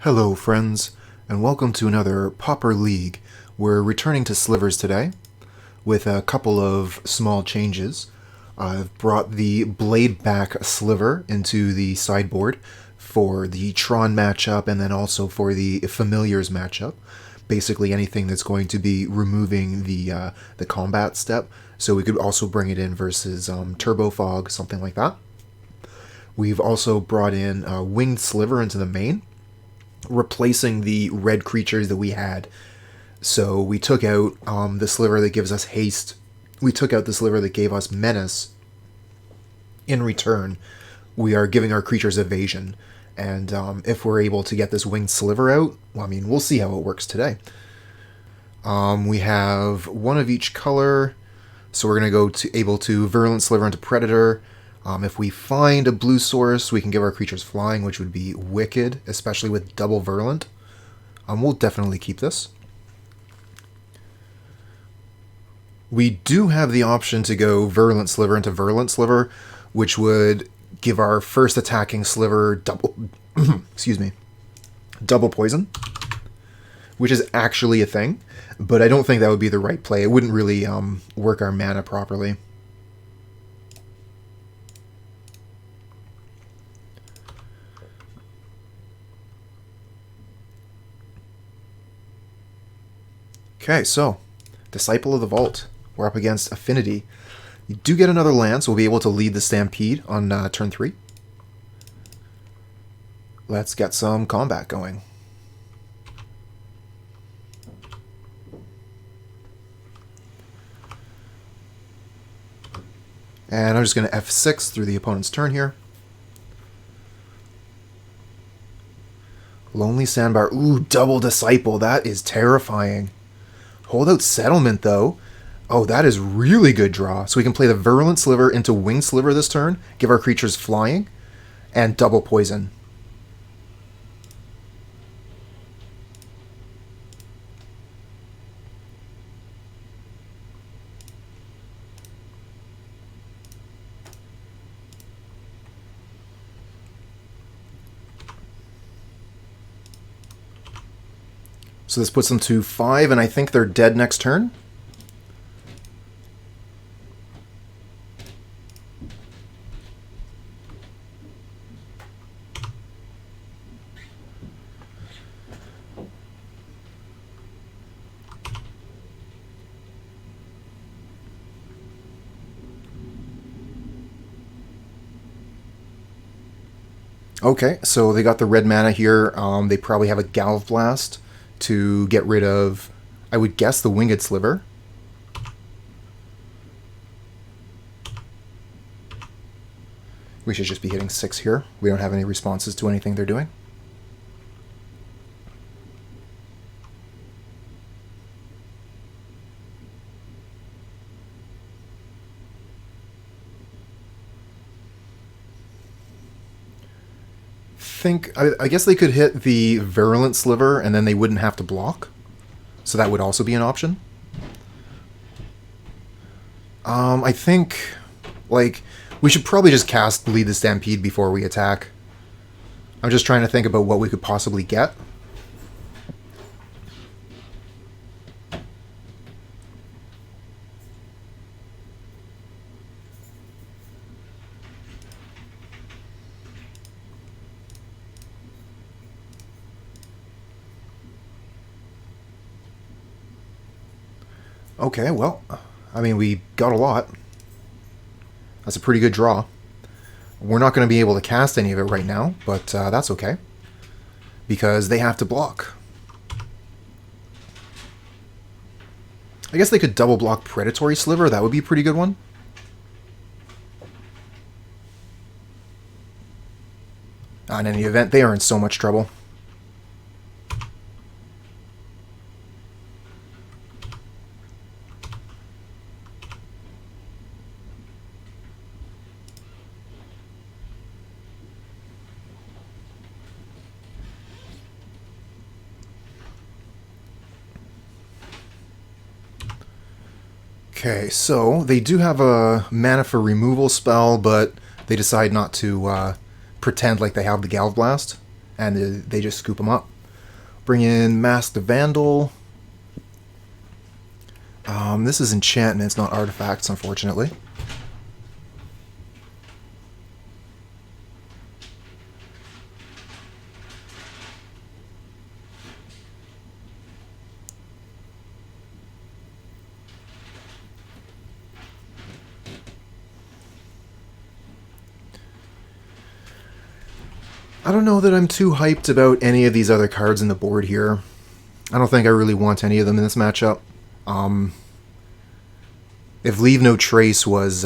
Hello friends, and welcome to another Pauper League. We're returning to Slivers today with a couple of small changes. I've brought the Bladeback Sliver into the sideboard for the Tron matchup and then also for the Familiars matchup. Basically anything that's going to be removing the combat step, so we could also bring it in versus Turbo Fog, something like that. We've also brought in Winged Sliver into the main, replacing the red creatures that we had. So we took out the sliver that gives us haste. We took out the sliver that gave us menace. In return, we are giving our creatures evasion. And if we're able to get this Winged Sliver out, well, I mean, we'll see how it works today. We have one of each color. So we're going to go to able to Virulent Sliver into Predator. If we find a blue source, we can give our creatures flying, which would be wicked, especially with double Virulent. We'll definitely keep this. We do have the option to go Virulent Sliver into Virulent Sliver, which would give our first attacking sliver double, excuse me, double poison, which is actually a thing, but I don't think that would be the right play. It wouldn't really work our mana properly. Okay, so, Disciple of the Vault. We're up against Affinity. You do get another land, so we'll be able to lead the Stampede on turn 3. Let's get some combat going. And I'm just going to F6 through the opponent's turn here. Lonely Sandbar. Ooh, double Disciple. That is terrifying. Holdout Settlement, though. Oh, that is really good draw. So we can play the Virulent Sliver into Winged Sliver this turn, give our creatures flying, and double poison. So this puts them to 5, and I think they're dead next turn. Okay, so they got the red mana here. They probably have a Galv Blast to get rid of, I would guess, the Winged Sliver. We should just be hitting 6 here. We don't have any responses to anything they're doing. I guess they could hit the Virulent Sliver and then they wouldn't have to block. So that would also be an option. I think, like, we should probably just cast Lead the Stampede before we attack. I'm just trying to think about what we could possibly get. Okay, well, I mean, we got a lot. That's a pretty good draw. We're not going to be able to cast any of it right now, but that's okay, because they have to block. I guess they could double block Predatory Sliver. That would be a pretty good one. In any event, they are in so much trouble. Okay, so they do have a mana for removal spell, but they decide not to pretend like they have the Galv Blast, and they just scoop them up. Bring in Masked Vandal. This is enchantments, not artifacts, unfortunately. I don't know that I'm too hyped about any of these other cards in the board here. I don't think I really want any of them in this matchup. If Leave No Trace was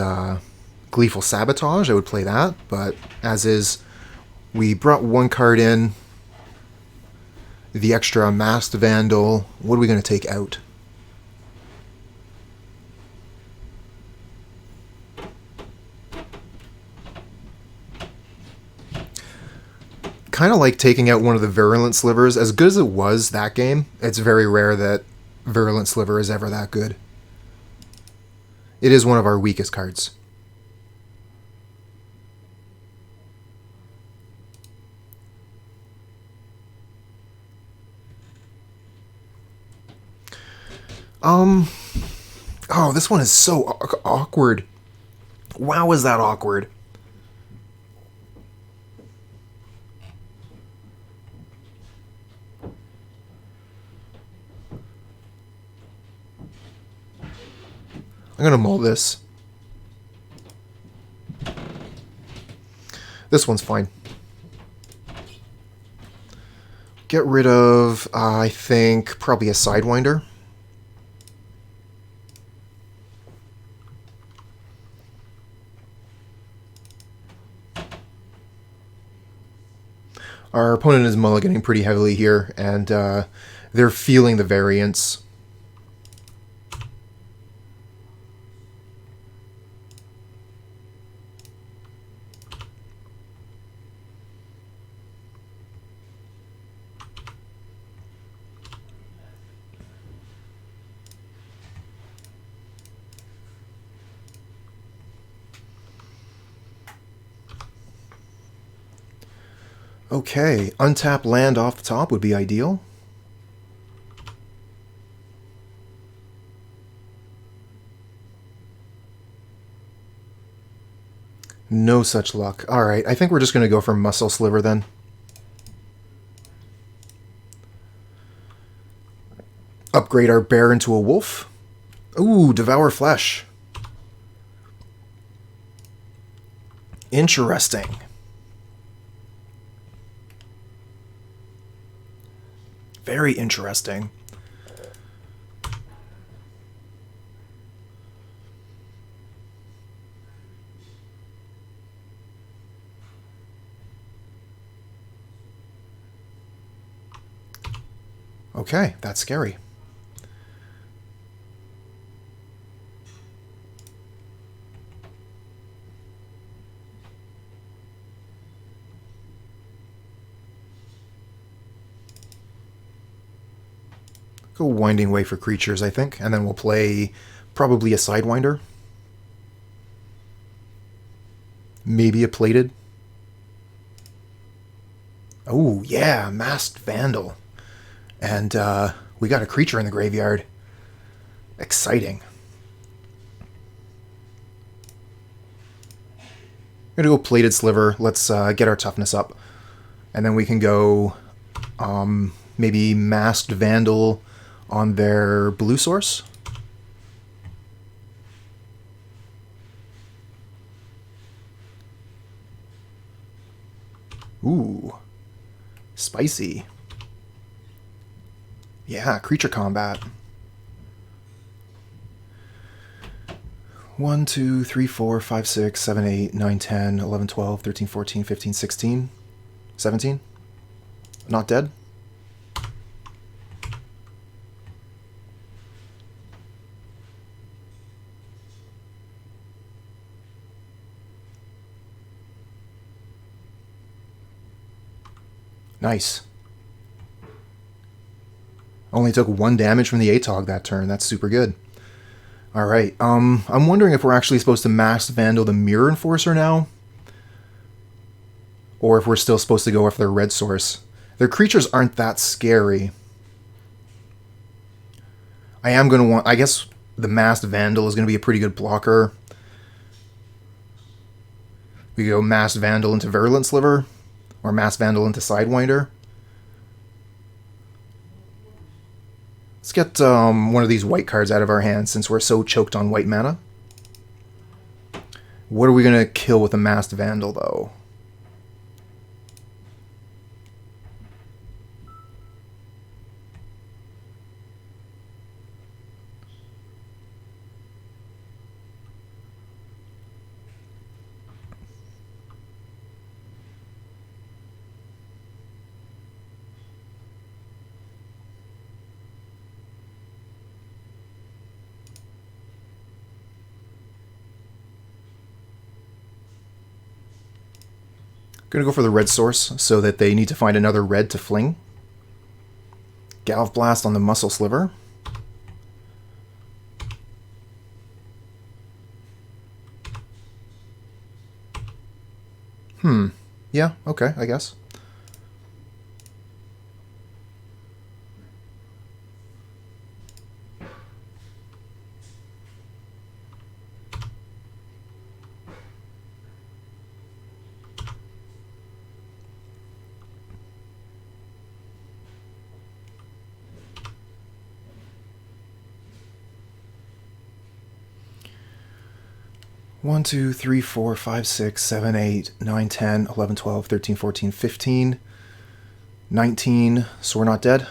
Gleeful Sabotage, I would play that, but as is, we brought one card in, the extra Masked Vandal. What are we going to take out? Kind of like taking out one of the Virulent Slivers. As good as it was that game, it's very rare that Virulent Sliver is ever that good. It is one of our weakest cards. Oh, this one is so awkward. Wow, is that awkward. I'm going to mull this. This one's fine. Get rid of, I think, probably a Sidewinder. Our opponent is mulliganing pretty heavily here, and they're feeling the variance. Okay, untap land off the top would be ideal. No such luck. Alright, I think we're just going to go for Muscle Sliver then. Upgrade our bear into a wolf. Ooh, Devour Flesh. Interesting. Very interesting. Okay, that's scary. Go Winding Way for creatures, I think, and then we'll play probably a Sidewinder. Maybe a Plated. Oh, yeah, Masked Vandal. And we got a creature in the graveyard. Exciting. I'm going to go Plated Sliver. Let's get our toughness up. And then we can go maybe Masked Vandal on their blue source. Ooh. Spicy. Yeah, creature combat. 1, 2, 3, 4, 5, 6, 7, 8, 9, 10, 11, 12, 13, 14, 15, 16, 17. Not dead? Nice. Only took 1 damage from the ATOG that turn. That's super good. Alright, I'm wondering if we're actually supposed to Masked Vandal the Mirror Enforcer now? Or if we're still supposed to go after their red source. Their creatures aren't that scary. I am going to want... I guess the Masked Vandal is going to be a pretty good blocker. We go Masked Vandal into Virulent Sliver, or Masked Vandal into Sidewinder. Let's get one of these white cards out of our hands since we're so choked on white mana. What are we going to kill with a Masked Vandal, though? Gonna go for the red source so that they need to find another red to fling. Galv Blast on the Muscle Sliver. Yeah, okay, I guess. One, 2, 3, 4, 5, 6, 7, 8, 9, 10, 11, 12, 13, 14, 15, 19, so we're not dead.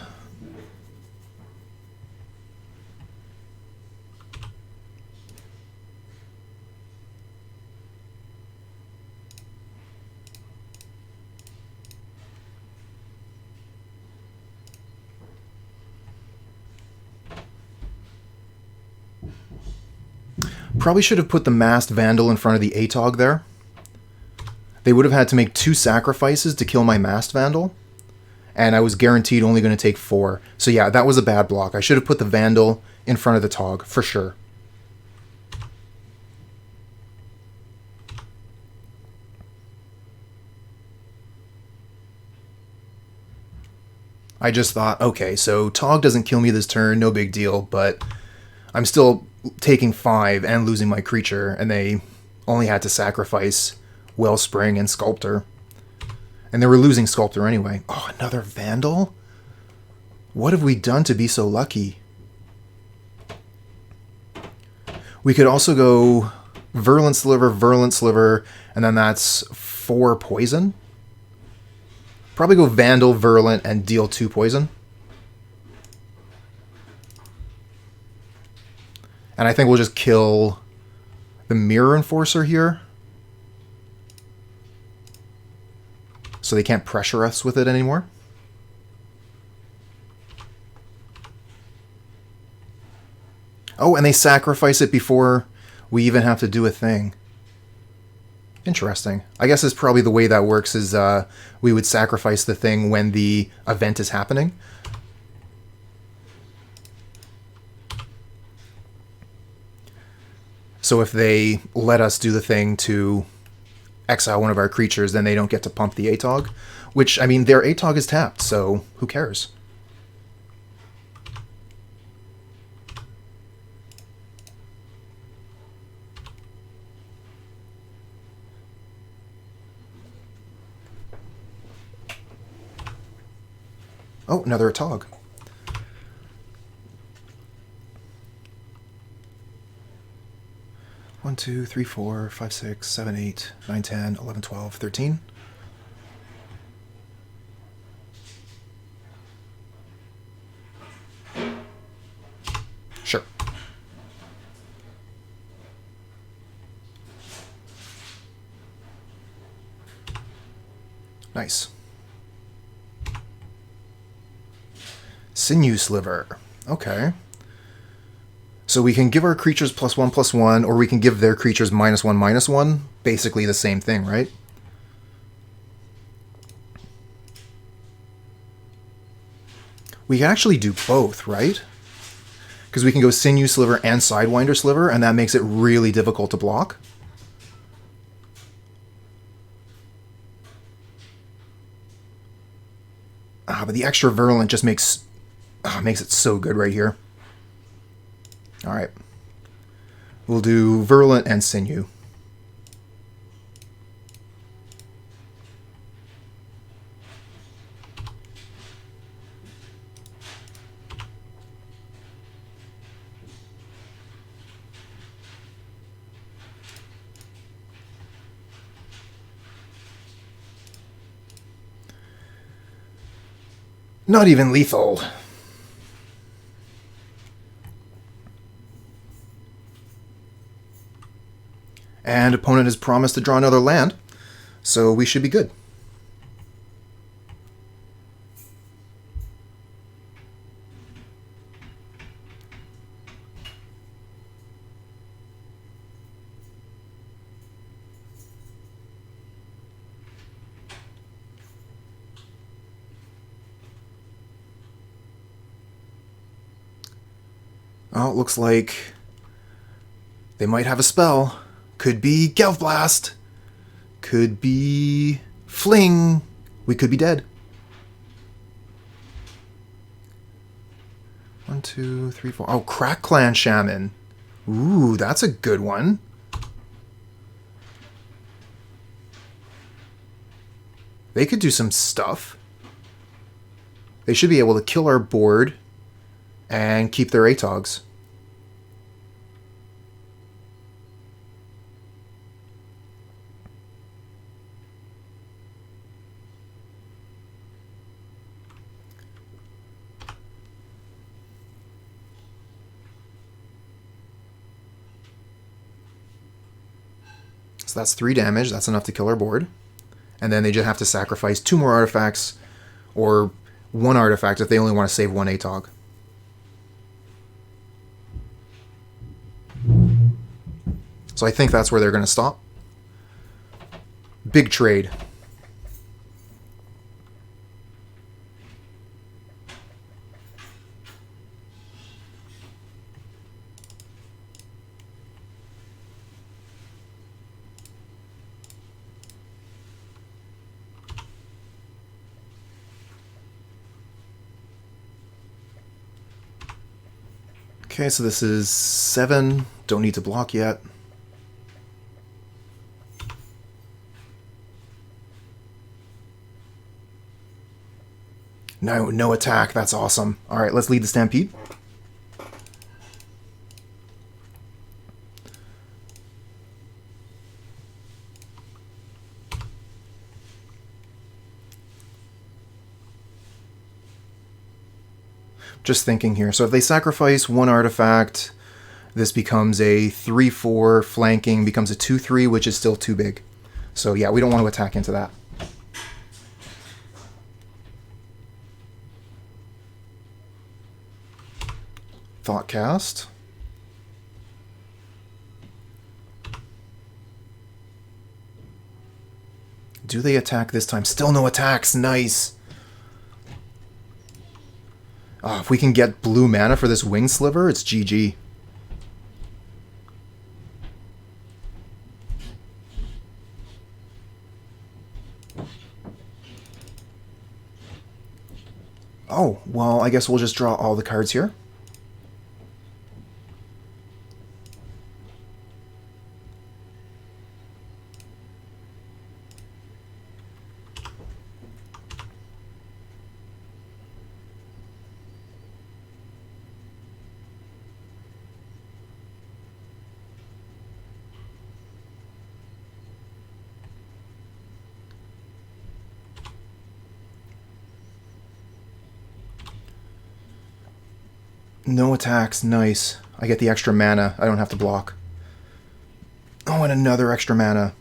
Probably should have put the Masked Vandal in front of the Atog there. They would have had to make 2 sacrifices to kill my Masked Vandal, and I was guaranteed only going to take 4. So yeah, that was a bad block. I should have put the Vandal in front of the Tog, for sure. I just thought, okay, so Tog doesn't kill me this turn, no big deal, but I'm still taking 5 and losing my creature, and they only had to sacrifice Wellspring and Sculptor. And they were losing Sculptor anyway. Oh, another Vandal? What have we done to be so lucky? We could also go Virulent Sliver, and then that's 4 poison. Probably go Vandal, Virulent, and deal 2 poison. And I think we'll just kill the Mirror Enforcer here. So they can't pressure us with it anymore. Oh, and they sacrifice it before we even have to do a thing. Interesting. I guess it's probably the way that works is we would sacrifice the thing when the event is happening. So if they let us do the thing to exile one of our creatures, then they don't get to pump the Atog. Which, I mean, their Atog is tapped, so who cares? Oh, another Atog. One, 2, 3, 4, 5, 6, 7, 8, 9, 10, 11, 12, 13. Sure. Nice. Sinew Sliver. Okay. So we can give our creatures +1/+1, or we can give their creatures -1/-1. Basically the same thing, right? We can actually do both, right? Because we can go Sinew Sliver and Sidewinder Sliver, and that makes it really difficult to block. But the extra Virulent just makes it so good right here. Alright. We'll do Virulent and Sinew. Not even lethal. And opponent has promised to draw another land, so we should be good. Oh, it looks like they might have a spell. Could be Gelf Blast. Could be Fling. We could be dead. 1, 2, 3, 4. Oh, Crack Clan Shaman. Ooh, that's a good one. They could do some stuff. They should be able to kill our board and keep their ATOGs. So that's 3 damage. That's enough to kill our board. And then they just have to sacrifice 2 more artifacts, or 1 artifact if they only want to save 1 ATOG. So I think that's where they're going to stop. Big trade. Okay, so this is 7. Don't need to block yet. No attack. That's awesome. All right, let's lead the Stampede. Just thinking here. So if they sacrifice 1 artifact, this becomes a 3/4 flanking, becomes a 2/3, which is still too big. So yeah, we don't want to attack into that. Thoughtcast. Do they attack this time? Still no attacks. Nice. If we can get blue mana for this Winged Sliver, it's GG. Oh, well, I guess we'll just draw all the cards here. No attacks, nice. I get the extra mana. I don't have to block. Oh, and another extra mana.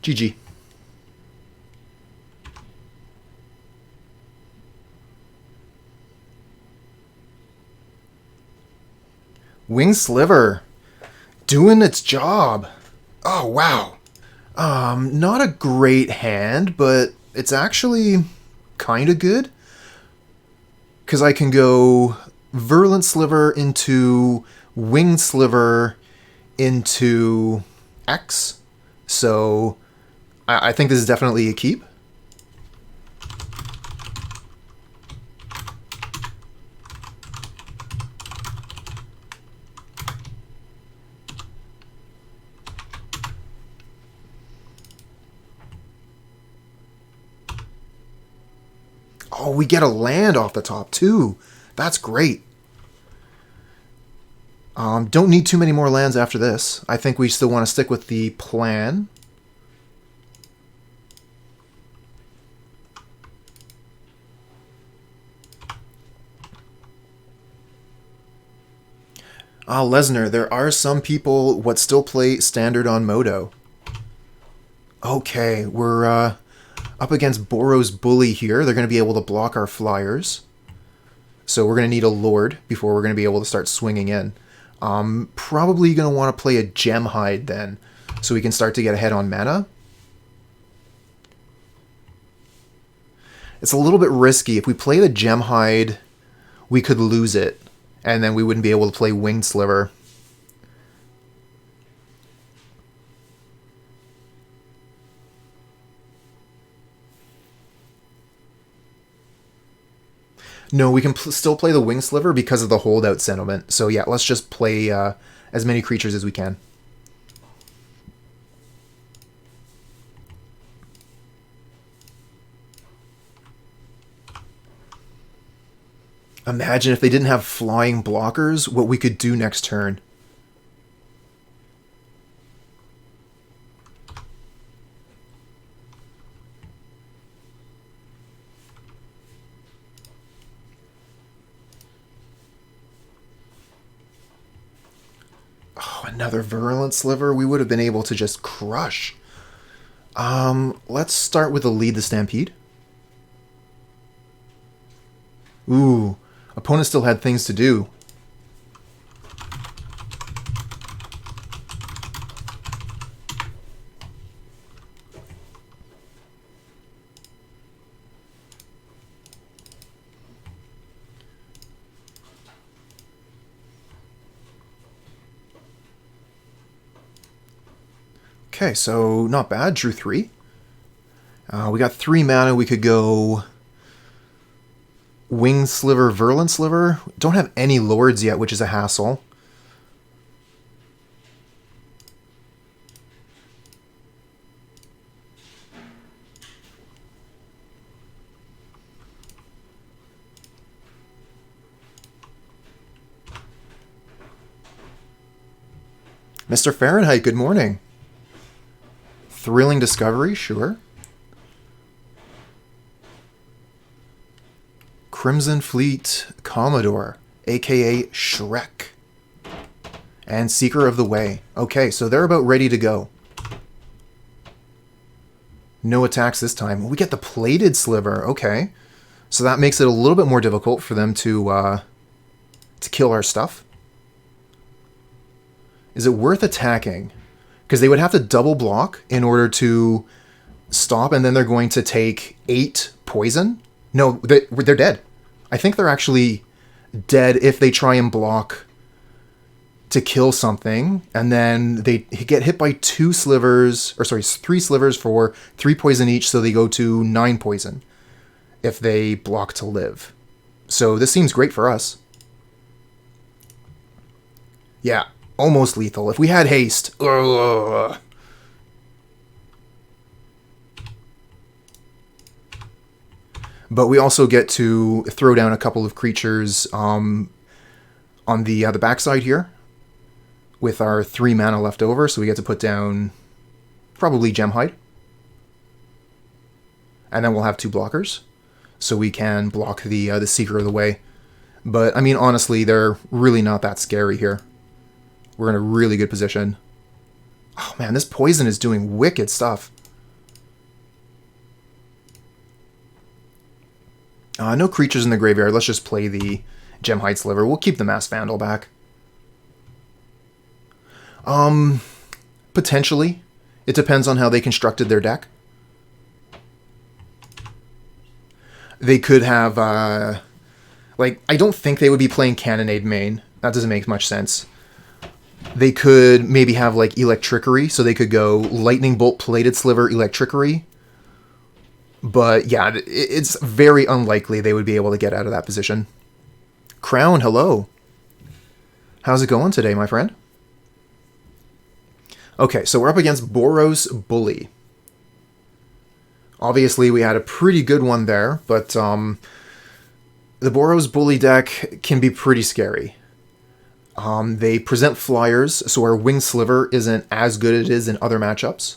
GG. Winged Sliver, doing its job. Oh, wow. Not a great hand, but it's actually kind of good. Because I can go Virulent Sliver into Winged Sliver into X. So I think this is definitely a keep. Oh, we get a land off the top too. That's great. Don't need too many more lands after this. I think we still want to stick with the plan. Lesnar, there are some people what still play standard on Moto. Okay, we're up against Boros Bully here. They're going to be able to block our flyers. So we're going to need a Lord before we're going to be able to start swinging in. Probably going to want to play a Gemhide then, so we can start to get ahead on mana. It's a little bit risky. If we play the Gemhide, we could lose it, and then we wouldn't be able to play Winged Sliver. No, we can still play the Winged Sliver because of the Holdout Settlement. So yeah, let's just play as many creatures as we can. Imagine if they didn't have flying blockers, what we could do next turn. Oh, another Virulent Sliver. We would have been able to just crush. Let's start with the Lead the Stampede. Ooh. Opponent still had things to do. Okay, so not bad. Drew 3. We got 3 mana. We could go Winged Sliver, Virulent Sliver. Don't have any Lords yet, which is a hassle. Mr. Fahrenheit, good morning. Thrilling Discovery, sure. Crimson Fleet Commodore, aka Shrek. And Seeker of the Way. Okay, so they're about ready to go. No attacks this time. We get the Plated Sliver, okay. So that makes it a little bit more difficult for them to kill our stuff. Is it worth attacking? Because they would have to double block in order to stop, and then they're going to take 8 poison. No, they're dead. I think they're actually dead if they try and block to kill something, and then they get hit by 2 slivers, or sorry, 3 slivers for 3 poison each, so they go to 9 poison if they block to live. So this seems great for us. Yeah. Almost lethal. If we had haste. Ugh. But we also get to throw down a couple of creatures on the backside here with our 3 mana left over. So we get to put down probably Gemhide. And then we'll have 2 blockers. So we can block the Seeker of the Way. But, I mean, honestly, they're really not that scary here. We're in a really good position. Oh man, this poison is doing wicked stuff. No creatures in the graveyard. Let's just play the Gemhide Sliver. We'll keep the Masked Vandal back. Potentially. It depends on how they constructed their deck. They could have Like, I don't think they would be playing Cannonade main. That doesn't make much sense. They could maybe have, like, Electrickery, so they could go Lightning Bolt, Plated Sliver, Electrickery. But, yeah, it's very unlikely they would be able to get out of that position. Crown, hello. How's it going today, my friend? Okay, so we're up against Boros Bully. Obviously, we had a pretty good one there, but the Boros Bully deck can be pretty scary. They present flyers, so our Winged Sliver isn't as good as it is in other matchups.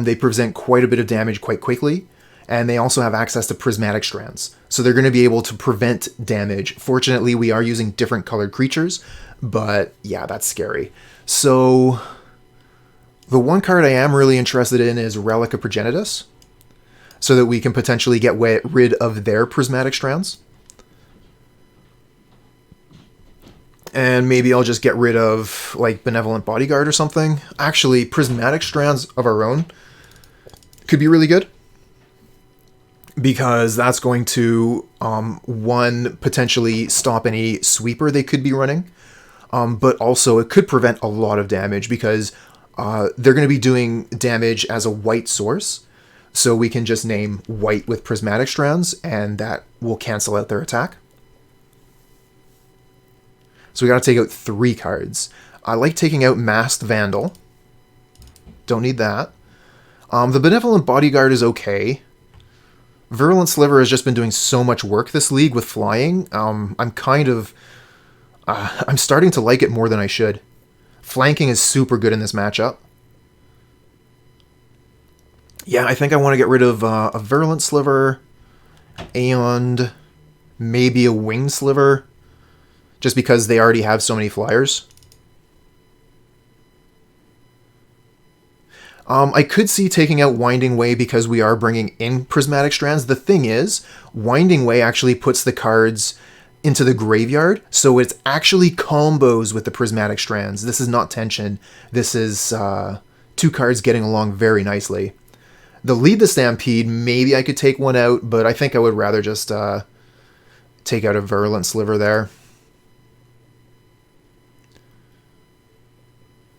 They present quite a bit of damage quite quickly, and they also have access to Prismatic Strands. So they're going to be able to prevent damage. Fortunately, we are using different colored creatures, but yeah, that's scary. So the one card I am really interested in is Relic of Progenitus, so that we can potentially get rid of their Prismatic Strands. And maybe I'll just get rid of, like, Benevolent Bodyguard or something. Actually, Prismatic Strands of our own could be really good, because that's going to, one, potentially stop any sweeper they could be running, but also it could prevent a lot of damage, because they're going to be doing damage as a white source, so we can just name white with Prismatic Strands, and that will cancel out their attack. So we got to take out 3 cards. I like taking out Masked Vandal. Don't need that. The Benevolent Bodyguard is okay. Virulent Sliver has just been doing so much work this league with flying. I'm starting to like it more than I should. Flanking is super good in this matchup. Yeah, I think I want to get rid of a Virulent Sliver and maybe a Winged Sliver, just because they already have so many flyers. I could see taking out Winding Way because we are bringing in Prismatic Strands. The thing is, Winding Way actually puts the cards into the graveyard, so it's actually combos with the Prismatic Strands. This is not tension. This is 2 cards getting along very nicely. The Lead the Stampede, maybe I could take one out, but I think I would rather just take out a Virulent Sliver there.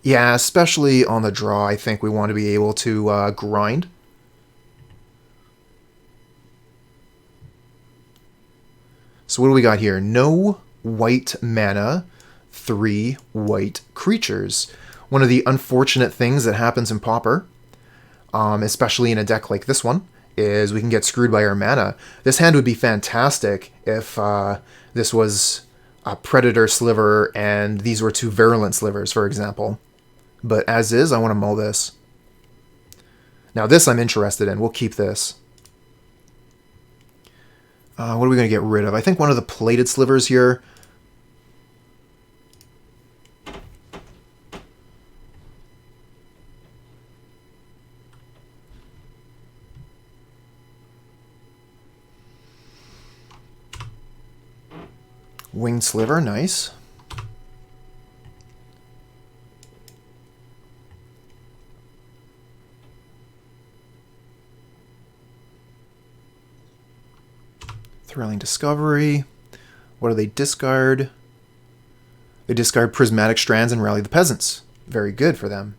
Yeah, especially on the draw, I think we want to be able to grind. So what do we got here? No white mana, 3 white creatures. One of the unfortunate things that happens in Pauper, especially in a deck like this one, is we can get screwed by our mana. This hand would be fantastic if this was a Predatory Sliver and these were 2 Virulent Slivers, for example. But as is, I want to mull this. Now this I'm interested in. We'll keep this. What are we going to get rid of? I think one of the Plated Slivers here. Winged Sliver, nice. Thrilling Discovery. What do they discard? They discard Prismatic Strands and Rally the Peasants. Very good for them.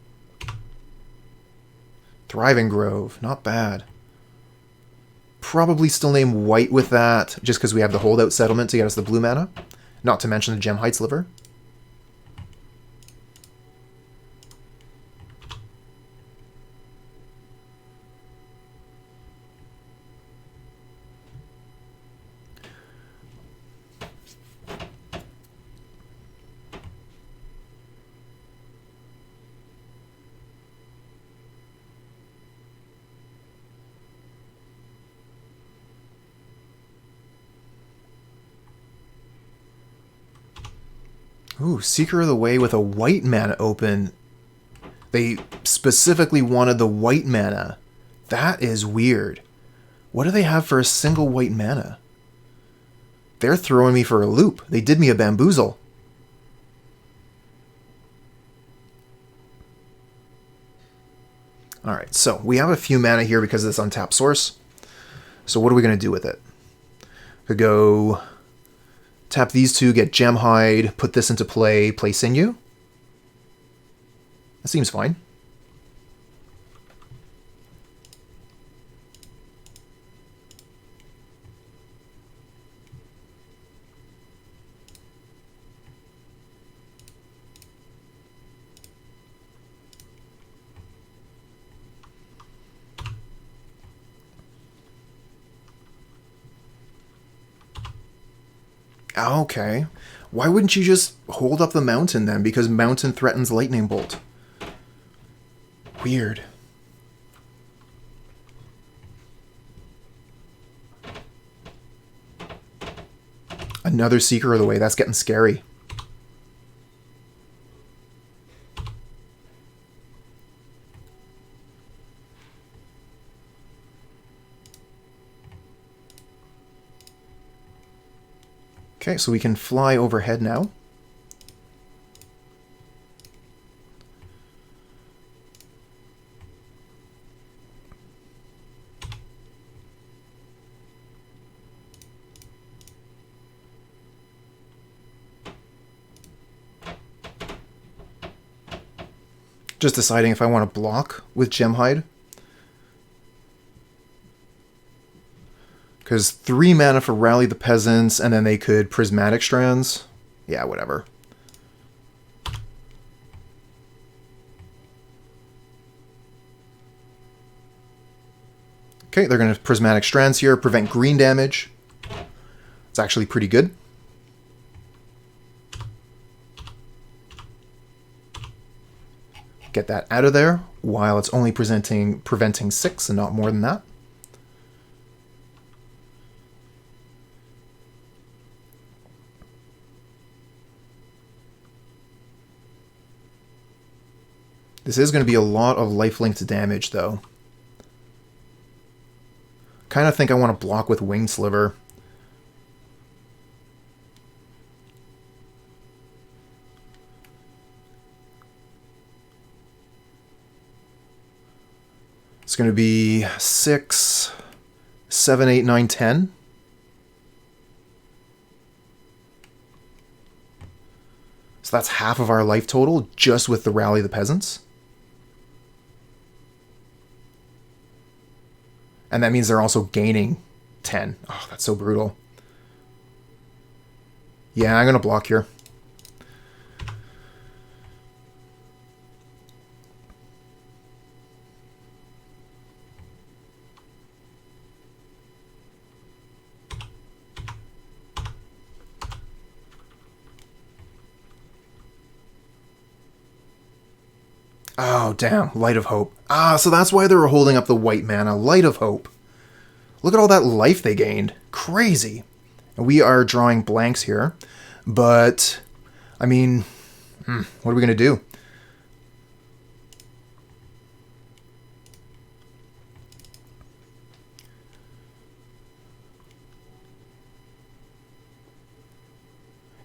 Thriving Grove, not bad. Probably still name white with that, just because we have the Holdout Settlement to get us the blue mana. Not to mention the Gemhide Sliver. Ooh, Seeker of the Way with a white mana open. They specifically wanted the white mana. That is weird. What do they have for a single white mana? They're throwing me for a loop. They did me a bamboozle. Alright, so we have a few mana here because of this untapped source. So what are we going to do with it? Could go Tap these two, get Gemhide, put this into play, play Sinew. That seems fine. Okay. Why wouldn't you just hold up the mountain then? Because mountain threatens lightning bolt. Weird. Another Seeker of the Way. That's getting scary. Okay, so we can fly overhead now. Just deciding if I want to block with Gemhide. Because 3 mana for Rally the Peasants, and then they could Prismatic Strands. Yeah, whatever. Okay, they're going to Prismatic Strands here, prevent green damage. It's actually pretty good. Get that out of there, while it's only preventing 6 and not more than that. This is going to be a lot of lifelink damage, though. Kind of think I want to block with Winged Sliver. It's going to be 6, 7, 8, 9, 10. So that's half of our life total just with the Rally the Peasants. And that means they're also gaining 10. Oh, that's so brutal. Yeah, I'm going to block here. Oh, damn. Light of Hope. Ah, so that's why they were holding up the white mana. Light of Hope. Look at all that life they gained. Crazy. And we are drawing blanks here. But, I mean, what are we going to do?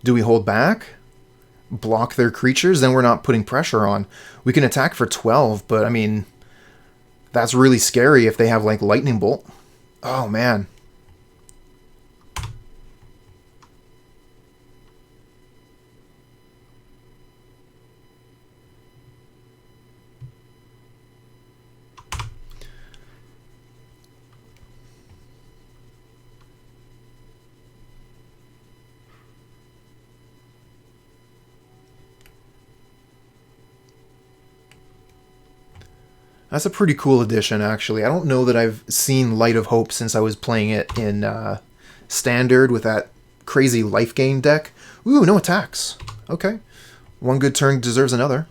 Do we hold back? Block their creatures? Then we're not putting pressure on. We can attack for 12, but I mean, that's really scary if they have like Lightning Bolt. Oh man. That's a pretty cool addition, actually. I don't know that I've seen Light of Hope since I was playing it in Standard with that crazy life gain deck. Ooh, no attacks. Okay. One good turn deserves another.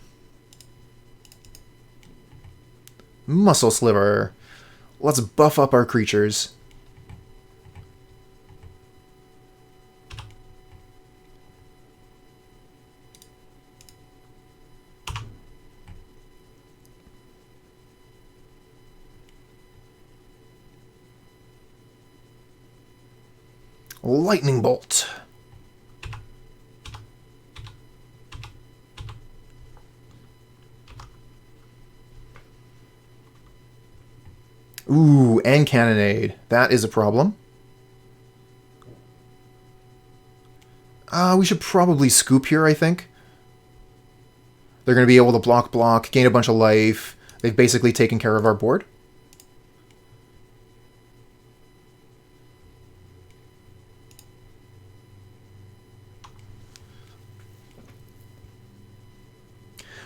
Muscle Sliver. Let's buff up our creatures. Lightning Bolt. Ooh, and Cannonade. That is a problem. We should probably scoop here, I think. They're going to be able to block, gain a bunch of life. They've basically taken care of our board.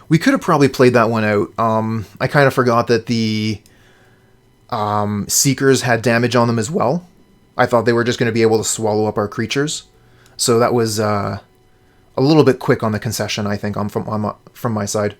We could have probably played that one out. I kind of forgot that the Seekers had damage on them as well. I thought they were just going to be able to swallow up our creatures. So that was a little bit quick on the concession, I think, from my side.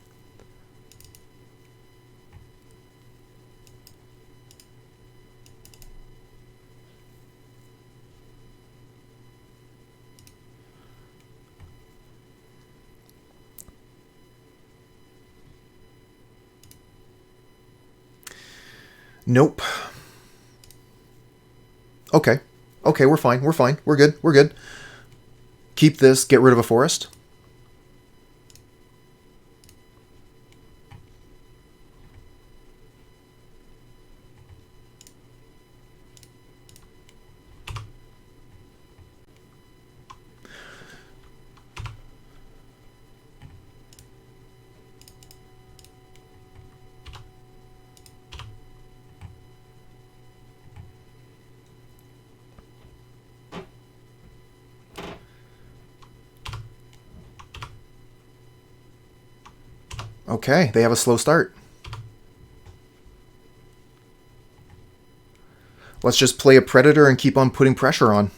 Nope. Okay. Okay, we're fine. We're fine. We're good. We're good. Keep this. Get rid of a forest. Okay, they have a slow start. Let's just play a Predator and keep on putting pressure on.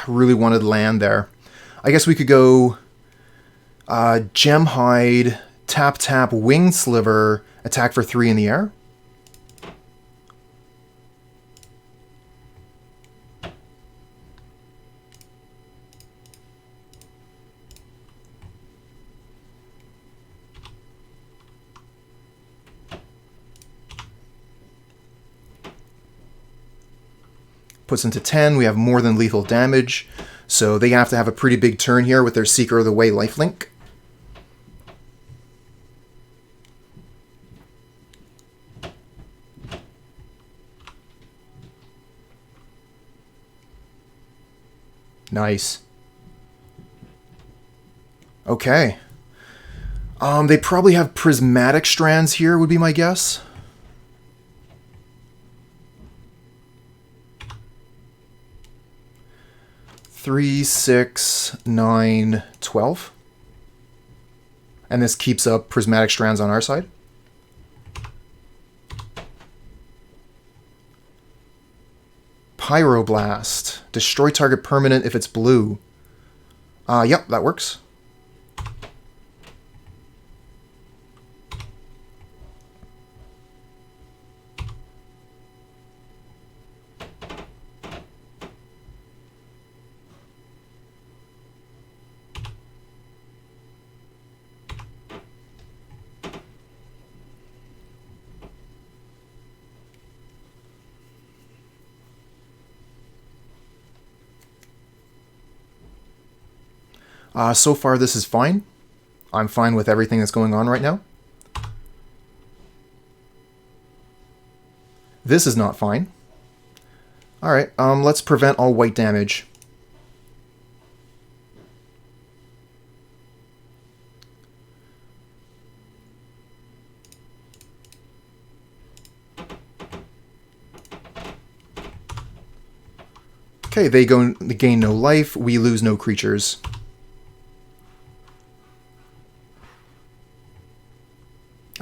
Really wanted land there. I guess we could go Gemhide, tap, Winged Sliver, attack for 3 in the air. Puts into 10. We have more than lethal damage, so they have to have a pretty big turn here with their Seeker of the Way lifelink. Nice. Okay. They probably have Prismatic Strands here, would be my guess. Three, 6, 9, 12. And this keeps up Prismatic Strands on our side. Pyroblast. Destroy target permanent if it's blue. Yep, that works. So far this is fine. I'm fine with everything that's going on right now. This is not fine. Alright, let's prevent all white damage. Okay, they gain no life, we lose no creatures.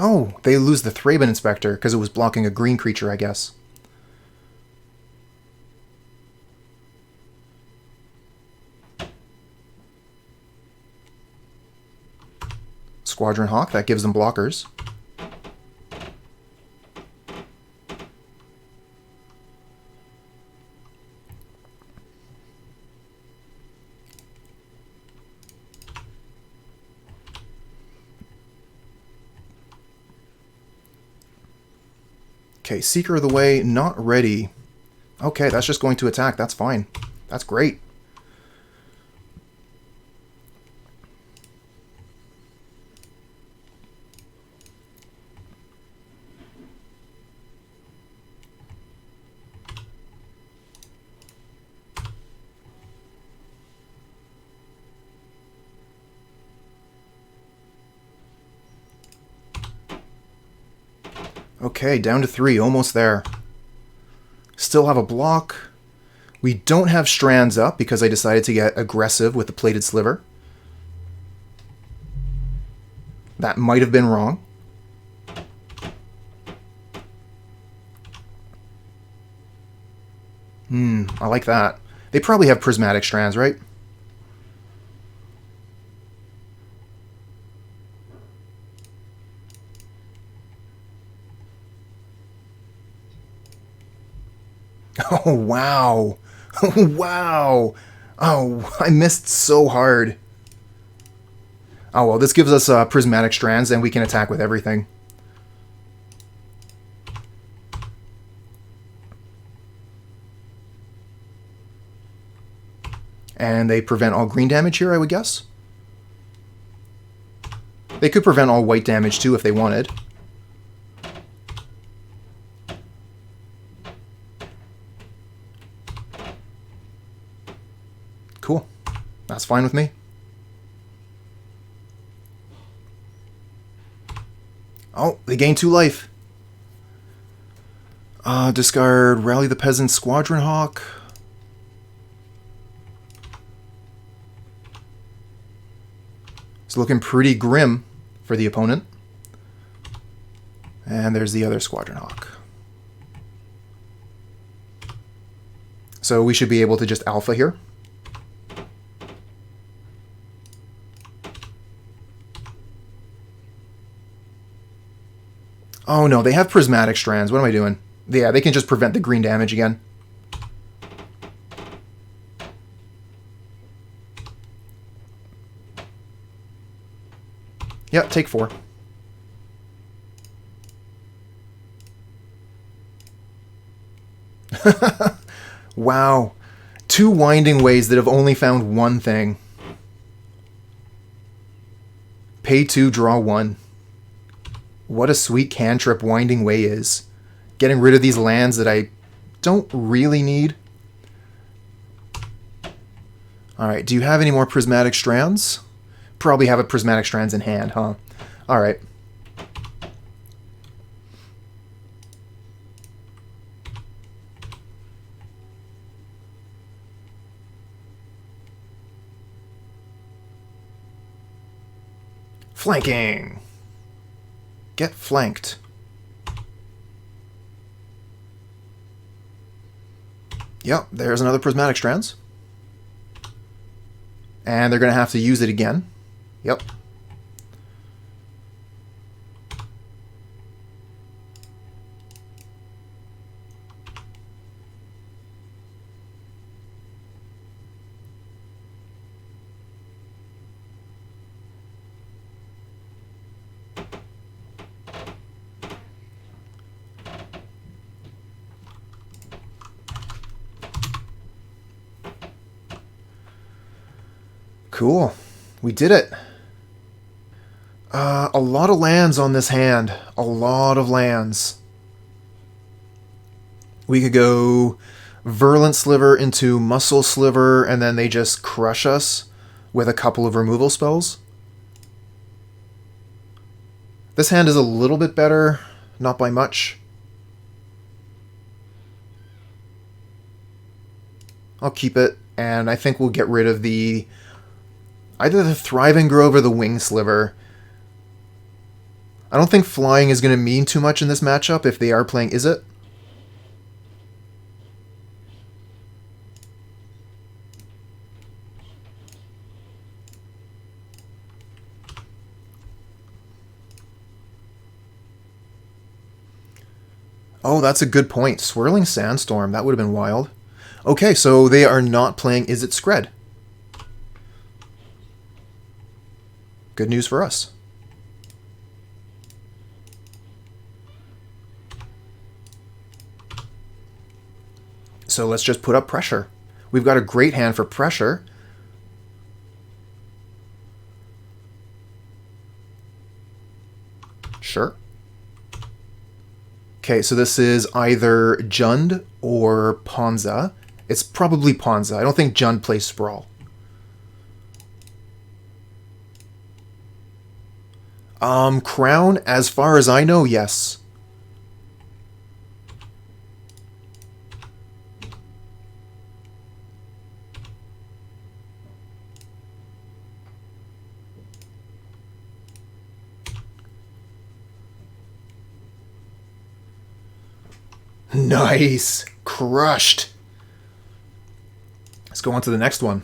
Oh, they lose the Thraben Inspector because it was blocking a green creature, I guess. Squadron Hawk, that gives them blockers. Okay, Seeker of the Way, not ready. Okay, that's just going to attack. That's fine. That's great. Okay, down to 3, almost there. Still have a block. We don't have Strands up because I decided to get aggressive with the Plated Sliver. That might have been wrong. I like that. They probably have Prismatic Strands, right? Oh, wow. Oh, wow. Oh, I missed so hard. Oh, well, this gives us Prismatic Strands, and we can attack with everything. And they prevent all green damage here, I would guess. They could prevent all white damage, too, if they wanted. Cool. That's fine with me. Oh, they gain 2 life. Discard Rally the Peasant Squadron Hawk. It's looking pretty grim for the opponent. And there's the other Squadron Hawk. So we should be able to just alpha here. Oh no, they have Prismatic Strands. What am I doing? Yeah, they can just prevent the green damage again. Yep, take 4. Wow. 2 Winding Ways that have only found one thing. Pay 2, draw 1. What a sweet cantrip Winding Way is. Getting rid of these lands that I don't really need. Alright, do you have any more Prismatic Strands? Probably have a Prismatic Strands in hand, huh? Alright. Flanking! Get flanked. Yep, there's another Prismatic Strands. And they're going to have to use it again. Yep. Cool. We did it. A lot of lands on this hand. A lot of lands. We could go Virulent Sliver into Muscle Sliver, and then they just crush us with a couple of removal spells. This hand is a little bit better, not by much. I'll keep it, and I think we'll get rid of either the Thriving Grove or the Winged Sliver. I don't think flying is going to mean too much in this matchup if they are playing Izzet. Oh, that's a good point. Swirling Sandstorm, that would have been wild. Okay, so they are not playing Izzet Scred. Good news for us. So let's just put up pressure. We've got a great hand for pressure. Sure. Okay, so this is either Jund or Ponza. It's probably Ponza. I don't think Jund plays Sprawl. Crown, as far as I know, yes. Nice! Crushed! Let's go on to the next one.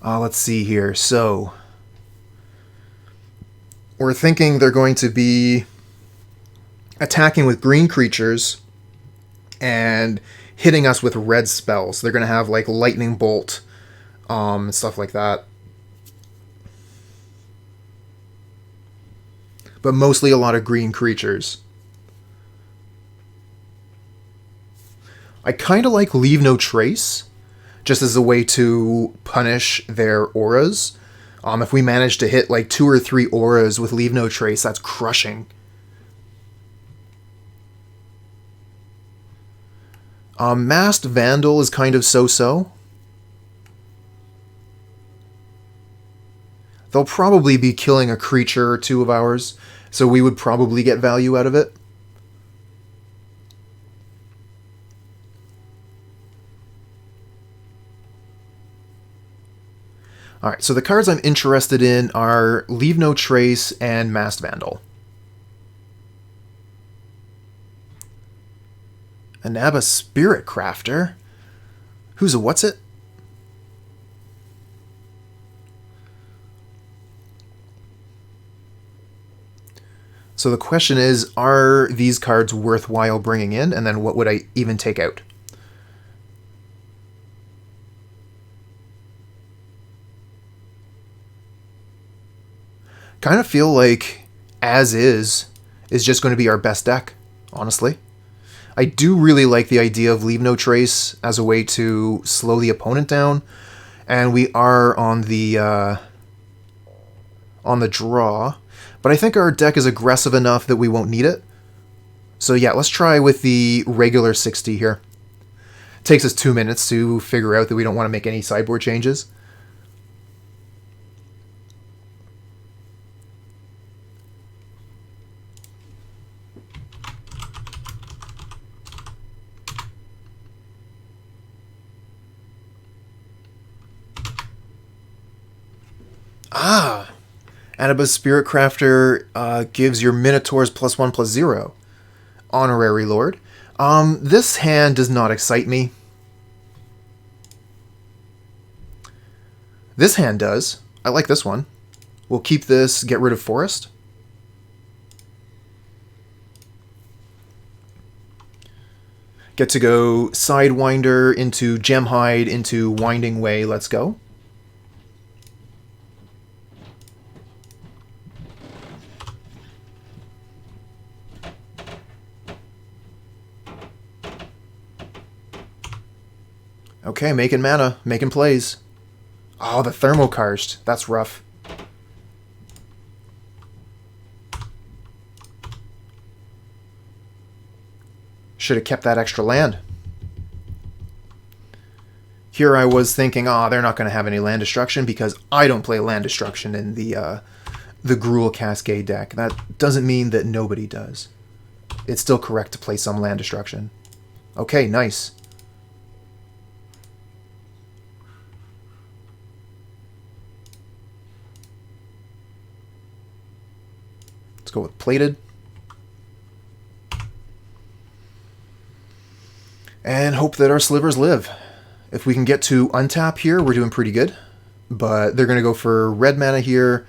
Let's see here. So, we're thinking they're going to be attacking with green creatures and hitting us with red spells. They're going to have like Lightning Bolt, and stuff like that. But mostly a lot of green creatures. I kind of like Leave No Trace, just as a way to punish their auras. If we manage to hit like 2 or 3 auras with Leave No Trace, that's crushing. Masked Vandal is kind of so-so. They'll probably be killing a creature or 2 of ours, so we would probably get value out of it. Alright, so the cards I'm interested in are Leave No Trace and Masked Vandal. Anaba Spirit Crafter? Who's a what's it? So the question is, are these cards worthwhile bringing in? And then what would I even take out? Kind of feel like As Is just going to be our best deck, honestly. I do really like the idea of Leave No Trace as a way to slow the opponent down, and we are on the draw, but I think our deck is aggressive enough that we won't need it. So yeah, let's try with the regular 60 here. It takes us 2 minutes to figure out that we don't want to make any sideboard changes. Ah! Anaba's Spirit Crafter gives your Minotaurs +1/+0. Honorary Lord. This hand does not excite me. This hand does. I like this one. We'll keep this, get rid of Forest. Get to go Sidewinder into Gemhide into Winding Way. Let's go. Okay, making mana, making plays. Oh, the Thermokarst. That's rough. Should have kept that extra land. Here I was thinking, they're not going to have any land destruction because I don't play land destruction in the Gruul Cascade deck. That doesn't mean that nobody does. It's still correct to play some land destruction. Okay, nice. Let's go with Plated. And hope that our Slivers live. If we can get to untap here, we're doing pretty good. But they're going to go for red mana here,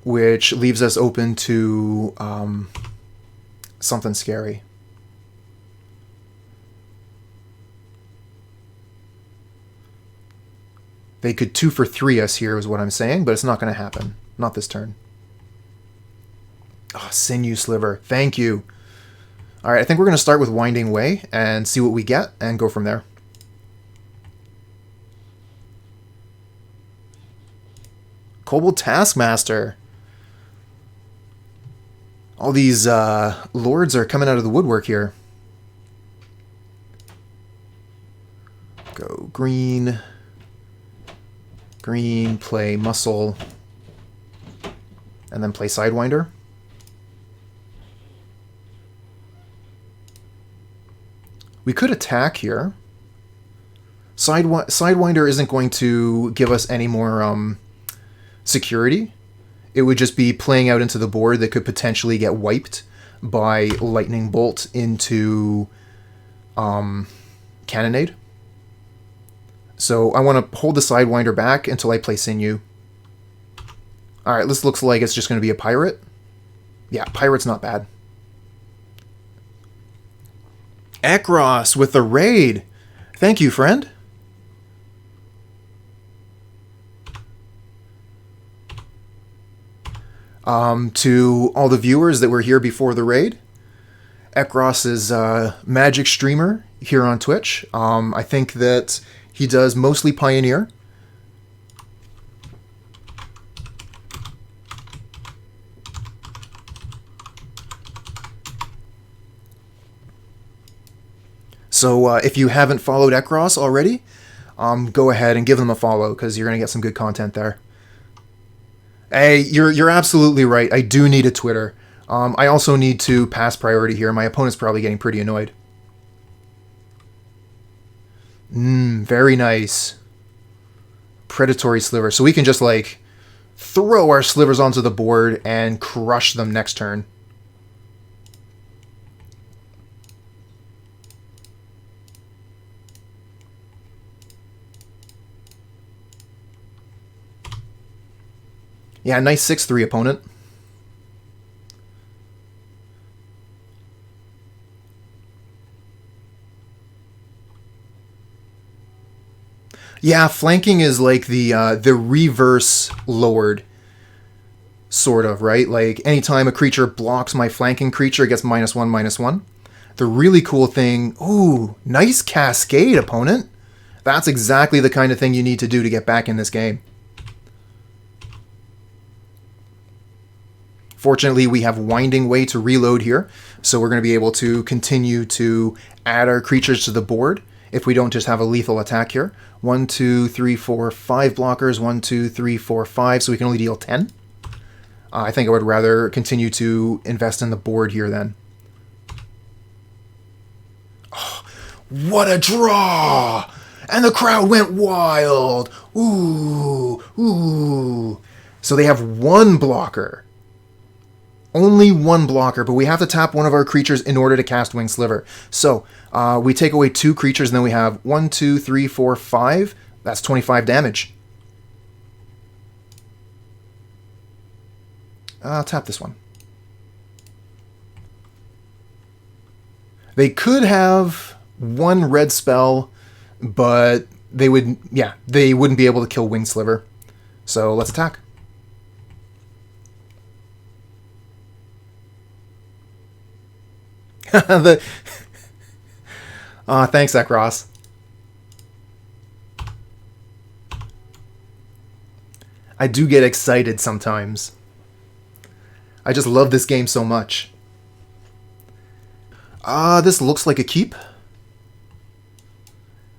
which leaves us open to something scary. They could 2 for 3 us here is what I'm saying, but it's not going to happen. Not this turn. Oh, Sinew Sliver. Thank you. All right, I think we're going to start with Winding Way and see what we get and go from there. Kobold Taskmaster. All these lords are coming out of the woodwork here. Go green. Green, play Muscle. And then play Sidewinder. We could attack here. Sidewinder isn't going to give us any more security. It would just be playing out into the board that could potentially get wiped by Lightning Bolt into Cannonade. So I want to hold the Sidewinder back until I play Sinew. Alright, this looks like it's just going to be a Pirate. Yeah, Pirate's not bad. Ekros with the raid. Thank you, friend. To all the viewers that were here before the raid, Ekros is a Magic streamer here on Twitch. I think that he does mostly Pioneer. So if you haven't followed Ekros already, go ahead and give them a follow because you're going to get some good content there. Hey, you're absolutely right. I do need a Twitter. I also need to pass priority here. My opponent's probably getting pretty annoyed. Very nice. Predatory Sliver. So we can just, like, throw our slivers onto the board and crush them next turn. Yeah, nice 6-3 opponent. Yeah, flanking is like the reverse lowered, sort of, right? Like, anytime a creature blocks my flanking creature, it gets -1/-1. The really cool thing... Ooh, nice Cascade, opponent. That's exactly the kind of thing you need to do to get back in this game. Fortunately, we have Winding Way to reload here, so we're going to be able to continue to add our creatures to the board if we don't just have a lethal attack here. 1, 2, 3, 4, 5 blockers. 1, 2, 3, 4, 5, so we can only deal 10. I think I would rather continue to invest in the board here then. Oh, what a draw! And the crowd went wild! Ooh, ooh. So they have one blocker. Only one blocker, but we have to tap one of our creatures in order to cast Winged Sliver. So, we take away 2 creatures, and then we have 1, 2, 3, 4, 5. That's 25 damage. I'll tap this one. They could have one red spell, but they wouldn't be able to kill Winged Sliver. So, let's attack. Thanks, Ekros. I do get excited sometimes. I just love this game so much. This looks like a keep.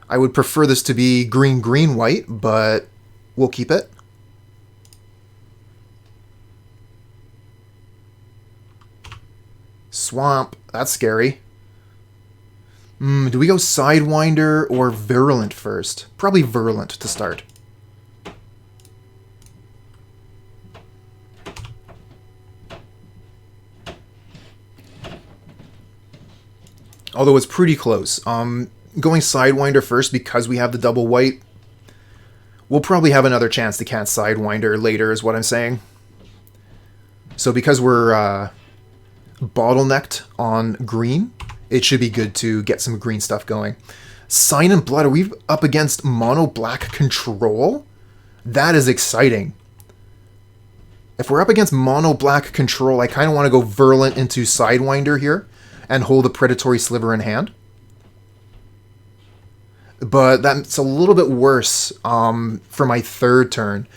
I would prefer this to be green-green-white, but we'll keep it. Swamp. That's scary. Do we go Sidewinder or Virulent first? Probably Virulent to start. Although it's pretty close. Going Sidewinder first because we have the double white. We'll probably have another chance to cast Sidewinder later is what I'm saying. So because we're... bottlenecked on green, it should be good to get some green stuff going. Sign and Blood, are we up against mono black control? That is exciting. If we're up against mono black control, I kind of want to go Virulent into Sidewinder here and hold a Predatory Sliver in hand. But that's a little bit worse for my third turn.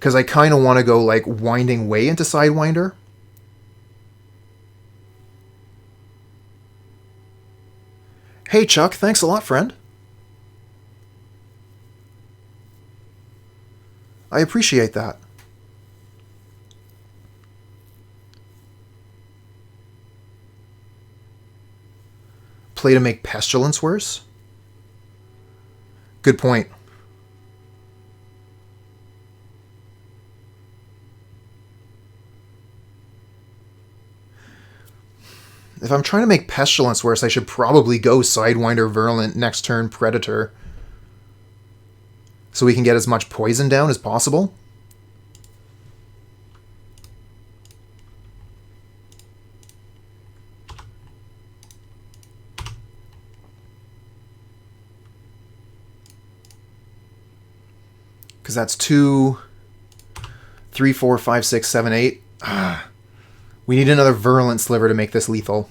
Because I kind of want to go, like, Winding Way into Sidewinder. Hey, Chuck, thanks a lot, friend. I appreciate that. Play to make Pestilence worse? Good point. If I'm trying to make Pestilence worse, I should probably go Sidewinder, Virulent, next turn Predator. So we can get as much poison down as possible. Because that's 2, 3, 4, 5, 6, 7, 8. We need another Virulent Sliver to make this lethal.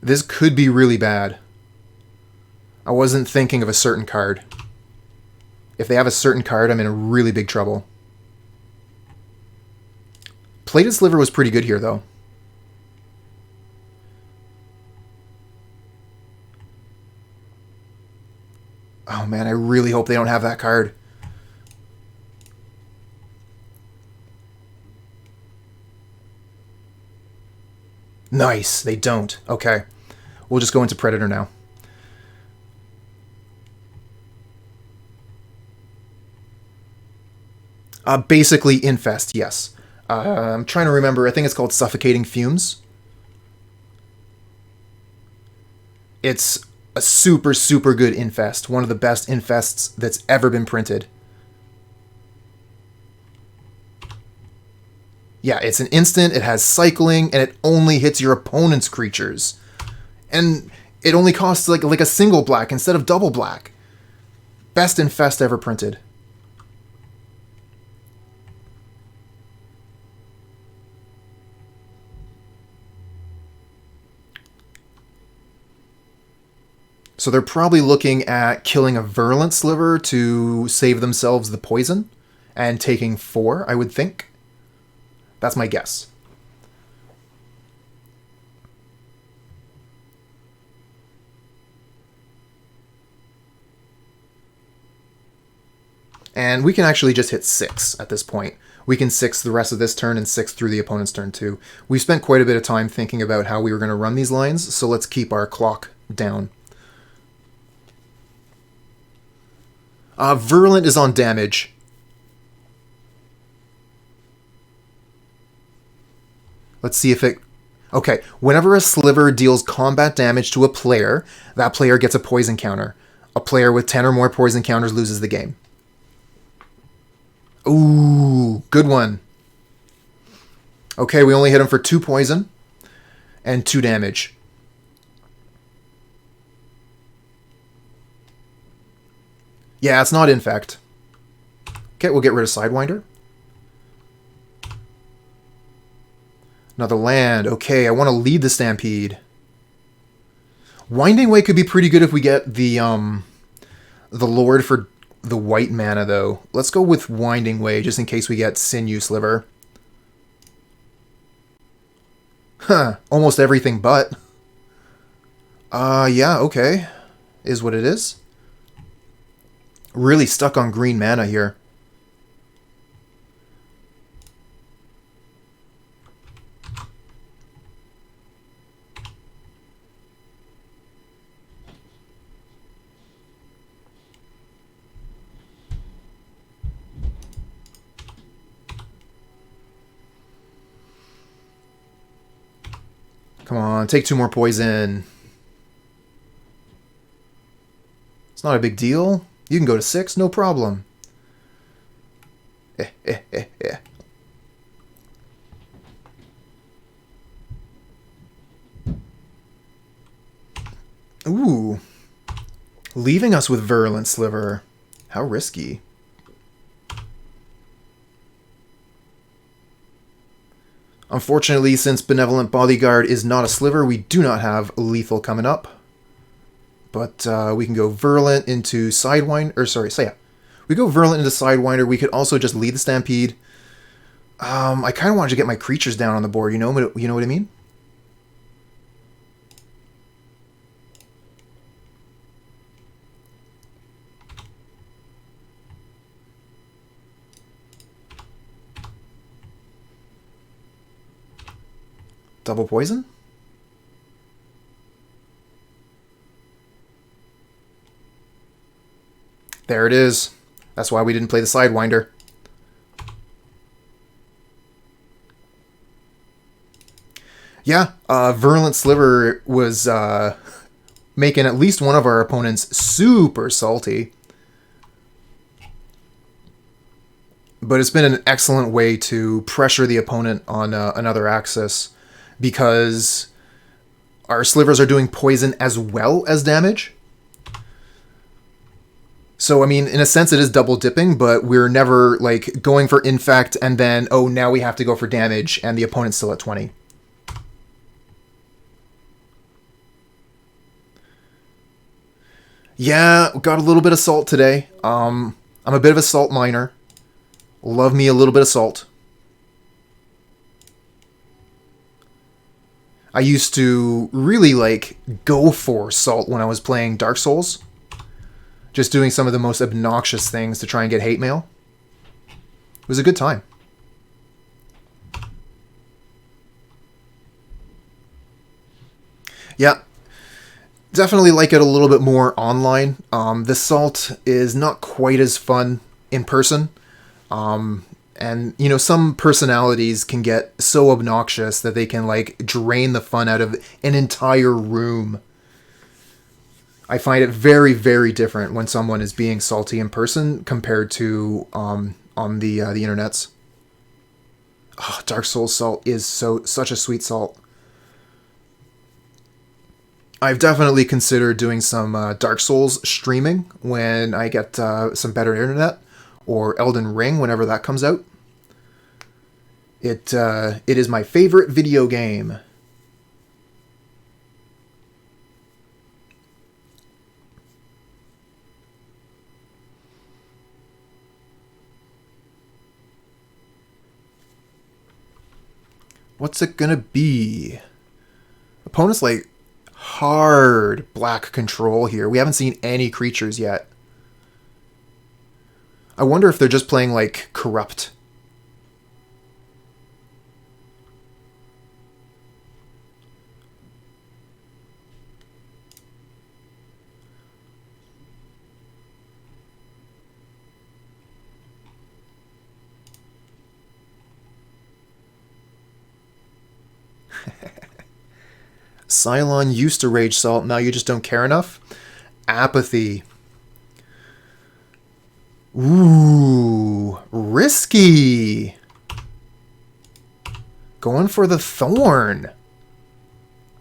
This could be really bad. I wasn't thinking of a certain card. If they have a certain card, I'm in really big trouble. Plated Sliver was pretty good here, though. Oh man, I really hope they don't have that card. Nice, they don't. Okay. We'll just go into Predator now. Basically, Infest, yes. I'm trying to remember, I think it's called Suffocating Fumes. It's a super, super good Infest. One of the best Infests that's ever been printed. Yeah, it's an instant, it has cycling, and it only hits your opponent's creatures. And it only costs like a single black instead of double black. Best Infest ever printed. So they're probably looking at killing a Virulent Sliver to save themselves the poison, and taking 4, I would think. That's my guess. And we can actually just hit 6 at this point. We can 6 the rest of this turn and 6 through the opponent's turn too. We've spent quite a bit of time thinking about how we were going to run these lines, so let's keep our clock down. Virulent is on damage. Let's see if it... Okay, whenever a Sliver deals combat damage to a player, that player gets a poison counter. A player with 10 or more poison counters loses the game. Ooh, good one. Okay, we only hit him for 2 poison and 2 damage. Yeah, it's not Infect. Okay, we'll get rid of Sidewinder. Another land. Okay, I want to lead the Stampede. Winding Way could be pretty good if we get the Lord for the white mana, though. Let's go with Winding Way, just in case we get Sinew Sliver. Huh, almost everything but. Yeah, okay. Is what it is. Really stuck on green mana here. Come on, take 2 more poison. It's not a big deal. You can go to 6, no problem. Ooh. Leaving us with Virulent Sliver. How risky. Unfortunately, since Benevolent Bodyguard is not a Sliver, we do not have lethal coming up. But we can go Virulent into Sidewinder, or sorry, so yeah. We go Virulent into Sidewinder. We could also just Lead the Stampede. I kind of wanted to get my creatures down on the board, you know what I mean? Double poison? There it is. That's why we didn't play the Sidewinder. Yeah, Virulent Sliver was making at least one of our opponents super salty. But it's been an excellent way to pressure the opponent on another axis, because our Slivers are doing poison as well as damage. So, I mean, in a sense, it is double dipping, but we're never, like, going for infect and then, oh, now we have to go for damage, and the opponent's still at 20. Yeah, got a little bit of salt today. I'm a bit of a salt miner. Love me a little bit of salt. I used to really, like, go for salt when I was playing Dark Souls. Just doing some of the most obnoxious things to try and get hate mail. It was a good time. Yeah, definitely like it a little bit more online. The salt is not quite as fun in person. And, you know, some personalities can get so obnoxious that they can, like, drain the fun out of an entire room. I find it very, very different when someone is being salty in person compared to on the internets. Oh, Dark Souls salt is such a sweet salt. I've definitely considered doing some Dark Souls streaming when I get some better internet, or Elden Ring whenever that comes out. It is my favorite video game. What's it gonna be? Opponent's like hard black control here. We haven't seen any creatures yet. I wonder if they're just playing like Corrupt. Cylon used to Rage Salt, now you just don't care enough? Apathy. Ooh, risky. Going for the Thorn.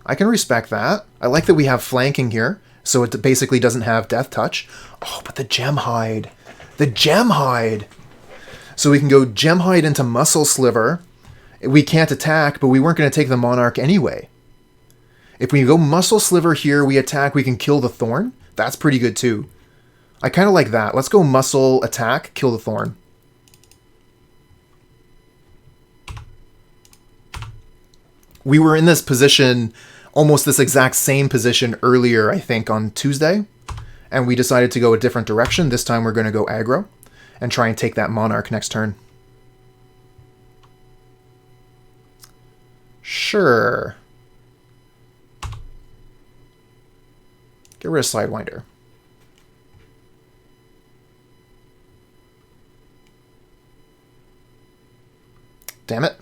I can respect that. I like that we have flanking here, so it basically doesn't have Death Touch. Oh, but the Gemhide. The Gemhide. So we can go Gemhide into Muscle Sliver. We can't attack, but we weren't going to take the Monarch anyway. If we go Muscle Sliver here, we attack, we can kill the Thorn. That's pretty good too. I kind of like that. Let's go Muscle, attack, kill the Thorn. We were in this position, almost this exact same position earlier, I think, on Tuesday. And we decided to go a different direction. This time we're going to go aggro and try and take that Monarch next turn. Sure. Get rid of Sidewinder. Damn it.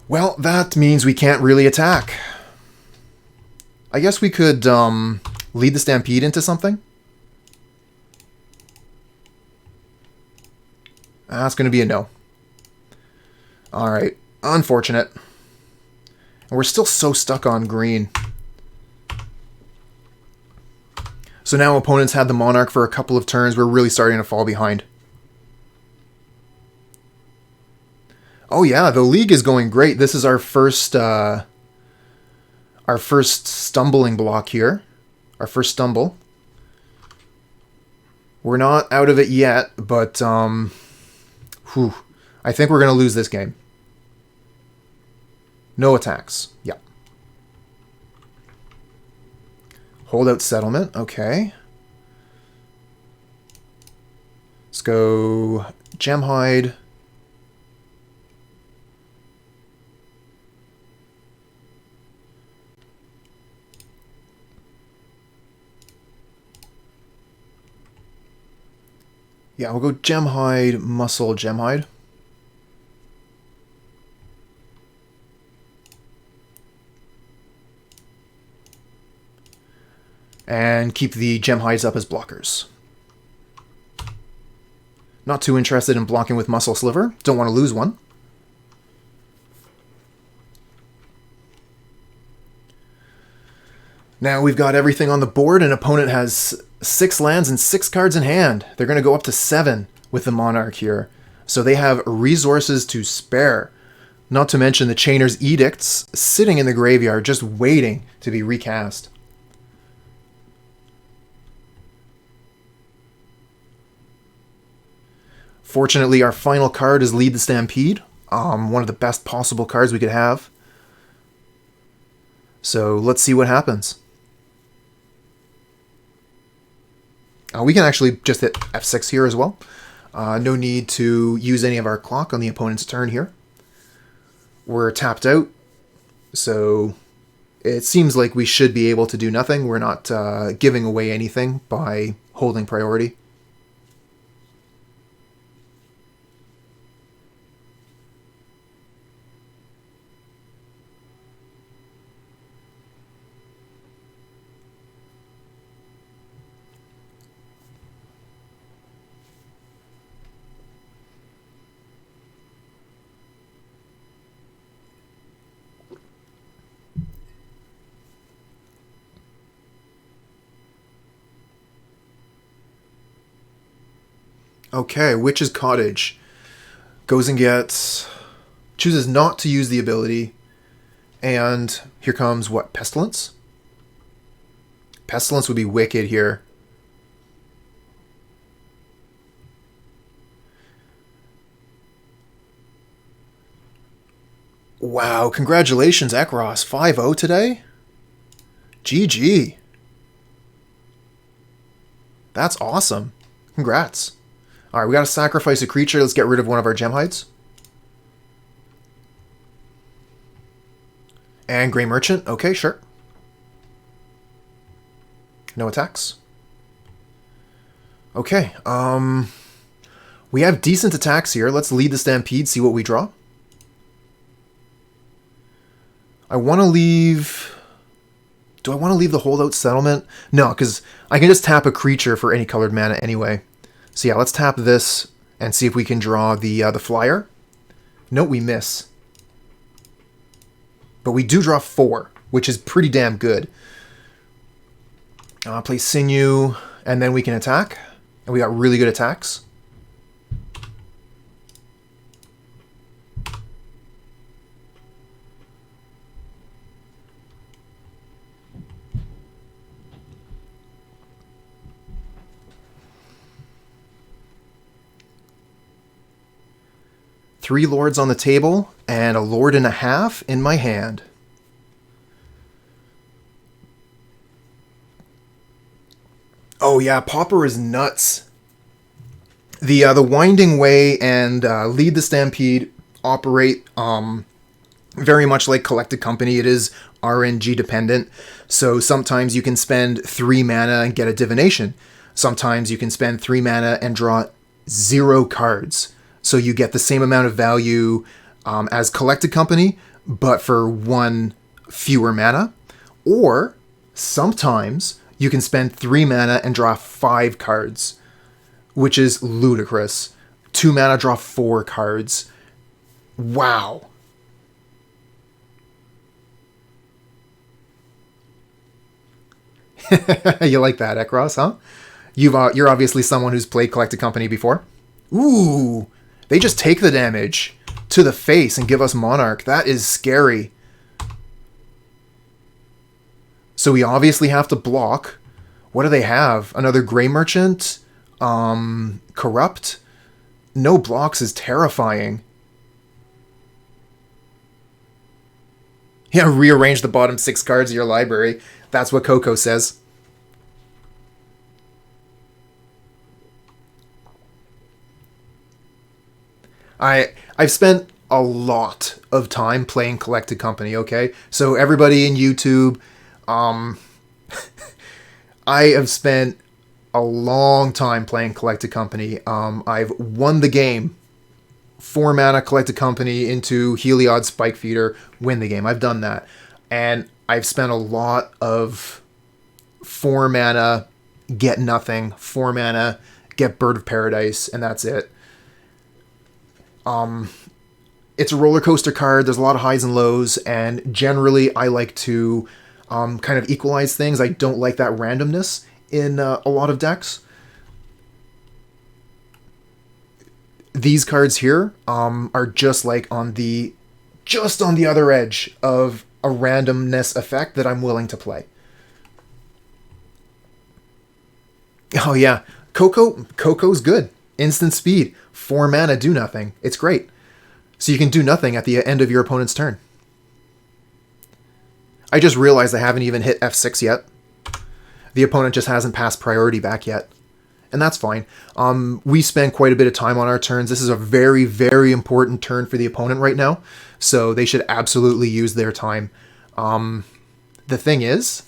Well, that means we can't really attack. I guess we could lead the Stampede into something. That's going to be a no. Alright, unfortunate. And we're still so stuck on green. So now opponents had the Monarch for a couple of turns. We're really starting to fall behind. Oh yeah, the league is going great. This is our first stumbling block here. Our first stumble. We're not out of it yet, but I think we're going to lose this game. No attacks. Yeah. Holdout Settlement. Okay. Let's go Gemhide. Yeah, we'll go Gemhide, Muscle, Gemhide. And keep the Gemhides up as blockers. Not too interested in blocking with Muscle Sliver. Don't want to lose one. Now we've got everything on the board. An opponent has 6 lands and 6 cards in hand. They're going to go up to 7 with the Monarch here. So they have resources to spare. Not to mention the Chainer's Edicts sitting in the graveyard just waiting to be recast. Fortunately, our final card is Lead the Stampede. One of the best possible cards we could have. So let's see what happens. We can actually just hit F6 here as well. No need to use any of our clock on the opponent's turn here. We're tapped out, so it seems like we should be able to do nothing. We're not giving away anything by holding priority. Okay, Witch's Cottage goes and gets, chooses not to use the ability, and here comes what, Pestilence? Pestilence would be wicked here. Wow, congratulations, Ekros. 5-0 today? GG. That's awesome. Congrats. Alright, we gotta sacrifice a creature. Let's get rid of one of our Gemhides. And Grey Merchant. Okay, sure. No attacks. Okay, we have decent attacks here. Let's Lead the Stampede, see what we draw. I want to leave... Do I want to leave the Holdout Settlement? No, because I can just tap a creature for any colored mana anyway. So yeah, let's tap this and see if we can draw the flyer. Nope, we miss. But we do draw 4, which is pretty damn good. Play Sinew, and then we can attack. And we got really good attacks. Three lords on the table, and a lord and a half in my hand. Oh yeah, Pauper is nuts. The Winding Way and Lead the Stampede operate very much like Collected Company. It is RNG dependent, so sometimes you can spend 3 mana and get a Divination. Sometimes you can spend 3 mana and draw 0 cards. So you get the same amount of value as Collected Company, but for 1 fewer mana. Or sometimes you can spend 3 mana and draw 5 cards, which is ludicrous. 2 mana, draw 4 cards. Wow. You like that, Ekros, huh? You're obviously someone who's played Collected Company before. Ooh. They just take the damage to the face and give us Monarch. That is scary. So we obviously have to block. What do they have? Another Grey Merchant? Corrupt? No blocks is terrifying. Yeah, rearrange the bottom 6 cards of your library. That's what Coco says. I've spent a lot of time playing Collected Company, okay? So everybody in YouTube, I have spent a long time playing Collected Company. I've won the game. 4 mana Collected Company into Heliod Spike Feeder, win the game. I've done that. And I've spent a lot of 4 mana, get nothing, 4 mana, get Bird of Paradise, and that's it. It's a roller coaster card. There's a lot of highs and lows, and generally I like to kind of equalize things. I don't like that randomness in a lot of decks. These cards here are just like on the other edge of a randomness effect that I'm willing to play. Oh yeah, Coco's good. Instant speed, 4 mana, do nothing. It's great. So you can do nothing at the end of your opponent's turn. I just realized I haven't even hit F6 yet. The opponent just hasn't passed priority back yet. And that's fine. We spend quite a bit of time on our turns. This is a very, very important turn for the opponent right now. So they should absolutely use their time. The thing is,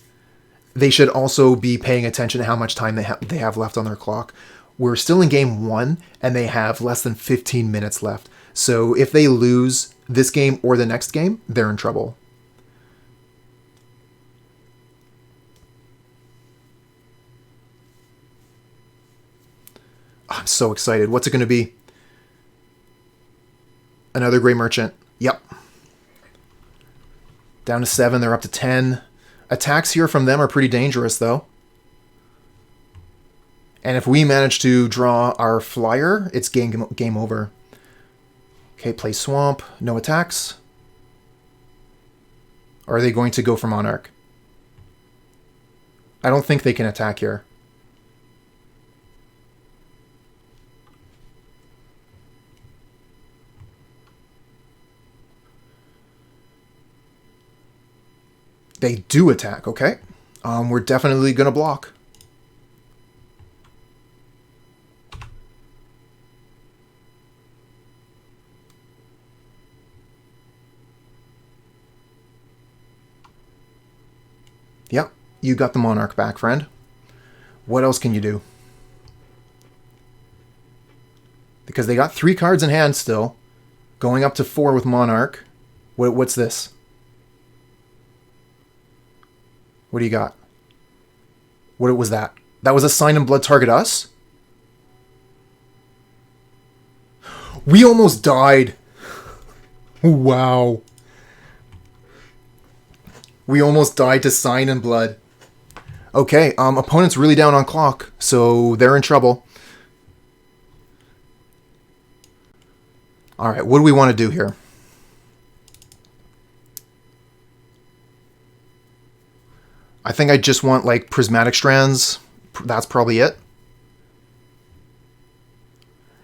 they should also be paying attention to how much time they have left on their clock. We're still in game 1, and they have less than 15 minutes left. So if they lose this game or the next game, they're in trouble. I'm so excited. What's it going to be? Another Grey Merchant. Yep. Down to 7. They're up to 10. Attacks here from them are pretty dangerous, though. And if we manage to draw our flyer, it's game over. Okay, play Swamp. No attacks. Or are they going to go for Monarch? I don't think they can attack here. They do attack, okay. We're definitely going to block. Yep, you got the Monarch back, friend. What else can you do? Because they got 3 cards in hand still. Going up to 4 with Monarch. What's this? What do you got? What was that? That was a Sign in Blood target us? We almost died. Wow. We almost died to Sign in Blood. Okay, opponent's really down on clock, so they're in trouble. Alright, what do we want to do here? I think I just want, like, Prismatic Strands. That's probably it.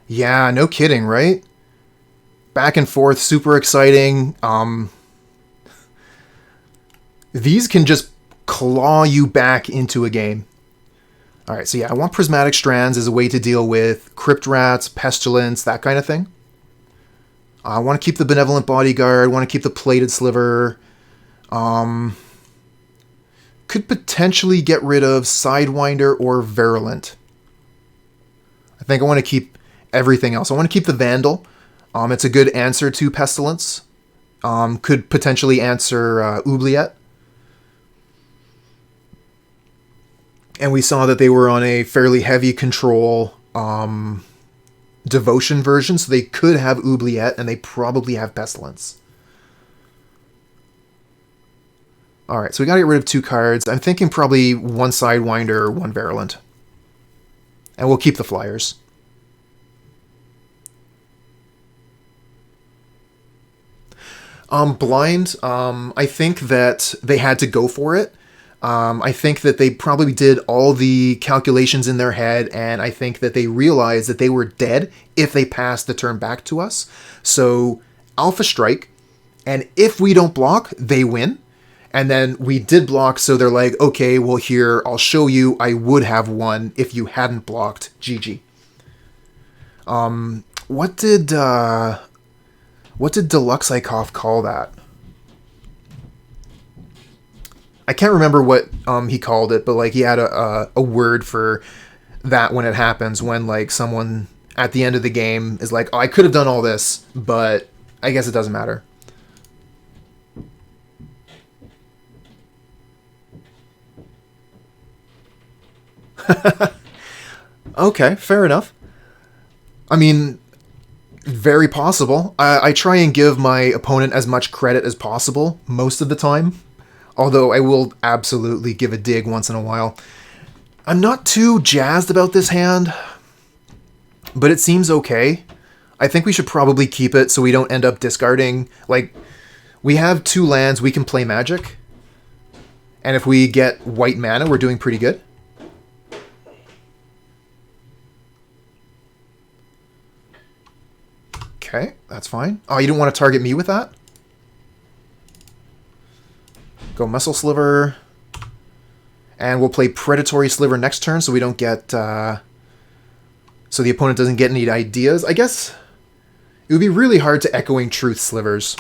Yeah, no kidding, right? Back and forth, super exciting. These can just claw you back into a game. Alright, so yeah, I want Prismatic Strands as a way to deal with Crypt Rats, Pestilence, that kind of thing. I want to keep the Benevolent Bodyguard, I want to keep the Plated Sliver. Could potentially get rid of Sidewinder or Virulent. I think I want to keep everything else. I want to keep the Vandal. It's a good answer to Pestilence. Could potentially answer Oubliette. And we saw that they were on a fairly heavy control Devotion version, so they could have Oubliette, and they probably have Pestilence. Alright, so we gotta get rid of 2 cards. I'm thinking probably 1 Sidewinder, 1 Virulent. And we'll keep the flyers. Blind, I think that they had to go for it. I think that they probably did all the calculations in their head, and I think that they realized that they were dead if they passed the turn back to us. So, Alpha Strike, and if we don't block, they win. And then we did block, so they're like, okay, well here, I'll show you, I would have won if you hadn't blocked. GG. What did Deluxe Ikoff call that? I can't remember what he called it, but like he had a word for that when it happens, when like someone at the end of the game is like, oh, I could have done all this, but I guess it doesn't matter. Okay, fair enough. I mean, very possible. I try and give my opponent as much credit as possible most of the time, although I will absolutely give a dig once in a while. I'm not too jazzed about this hand, but it seems okay. I think we should probably keep it so we don't end up discarding. Like, we have 2 lands, we can play Magic, and if we get white mana, we're doing pretty good. Okay, that's fine. Oh, you don't want to target me with that? Go Muscle Sliver. And we'll play Predatory Sliver next turn so we don't get... so the opponent doesn't get any ideas. I guess it would be really hard to Echoing Truth Slivers.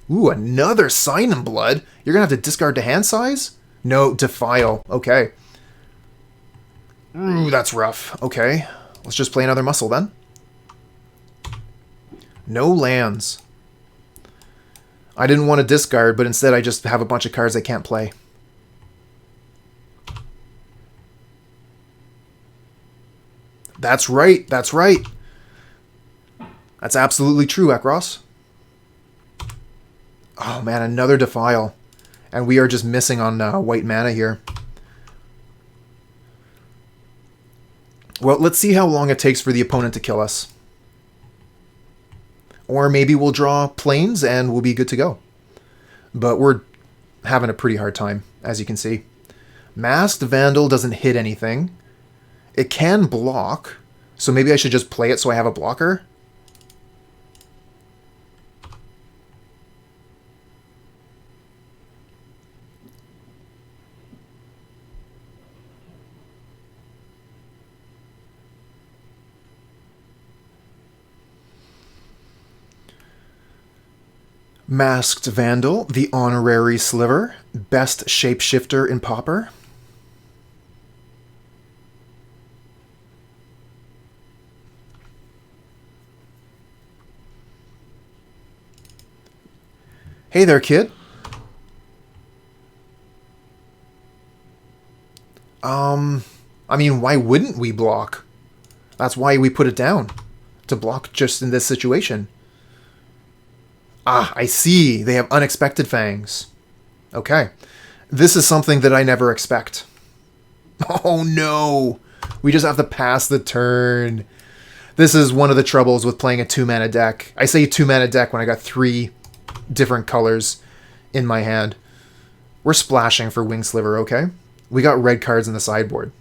Ooh, another Sign in Blood. You're going to have to discard to hand size? No, Defile. Okay. Ooh, that's rough. Okay. Let's just play another Muscle then. No lands. I didn't want to discard, but instead I just have a bunch of cards I can't play. That's right, that's right. That's absolutely true, Ekros. Oh man, another Defile. And we are just missing on white mana here. Well, let's see how long it takes for the opponent to kill us. Or maybe we'll draw planes and we'll be good to go. But we're having a pretty hard time, as you can see. Masked Vandal doesn't hit anything. It can block, so maybe I should just play it so I have a blocker. Masked Vandal, the honorary Sliver, best shapeshifter in Pauper. Hey there, kid. I mean, why wouldn't we block? That's why we put it down. To block just in this situation. Ah, I see. They have Unexpected Fangs. Okay. This is something that I never expect. Oh no! We just have to pass the turn. This is one of the troubles with playing a 2-mana deck. I say 2-mana deck when I got 3 different colors in my hand. We're splashing for Winged Sliver, okay? We got red cards in the sideboard.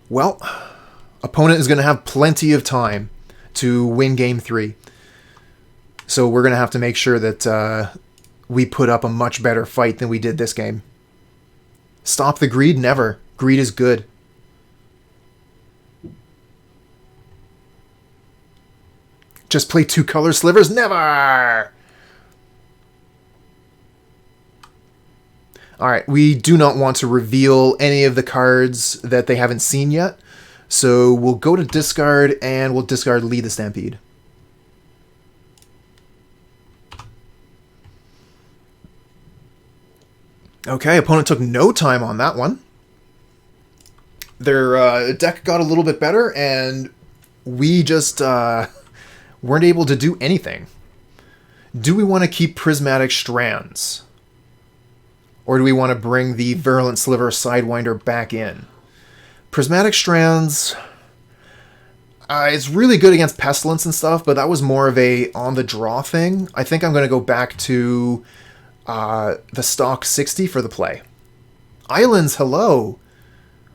Well, opponent is going to have plenty of time to win game 3. So we're going to have to make sure that we put up a much better fight than we did this game. Stop the greed? Never. Greed is good. Just play 2 color slivers? Never! Alright, we do not want to reveal any of the cards that they haven't seen yet. So we'll go to discard, and we'll discard Lead the Stampede. Okay, opponent took no time on that one. Their deck got a little bit better, and we just weren't able to do anything. Do we want to keep Prismatic Strands? Or do we want to bring the Virulent Sliver Sidewinder back in? Prismatic Strands... It's really good against Pestilence and stuff, but that was more of a on-the-draw thing. I think I'm going to go back to the stock 60 for the play. Islands, hello!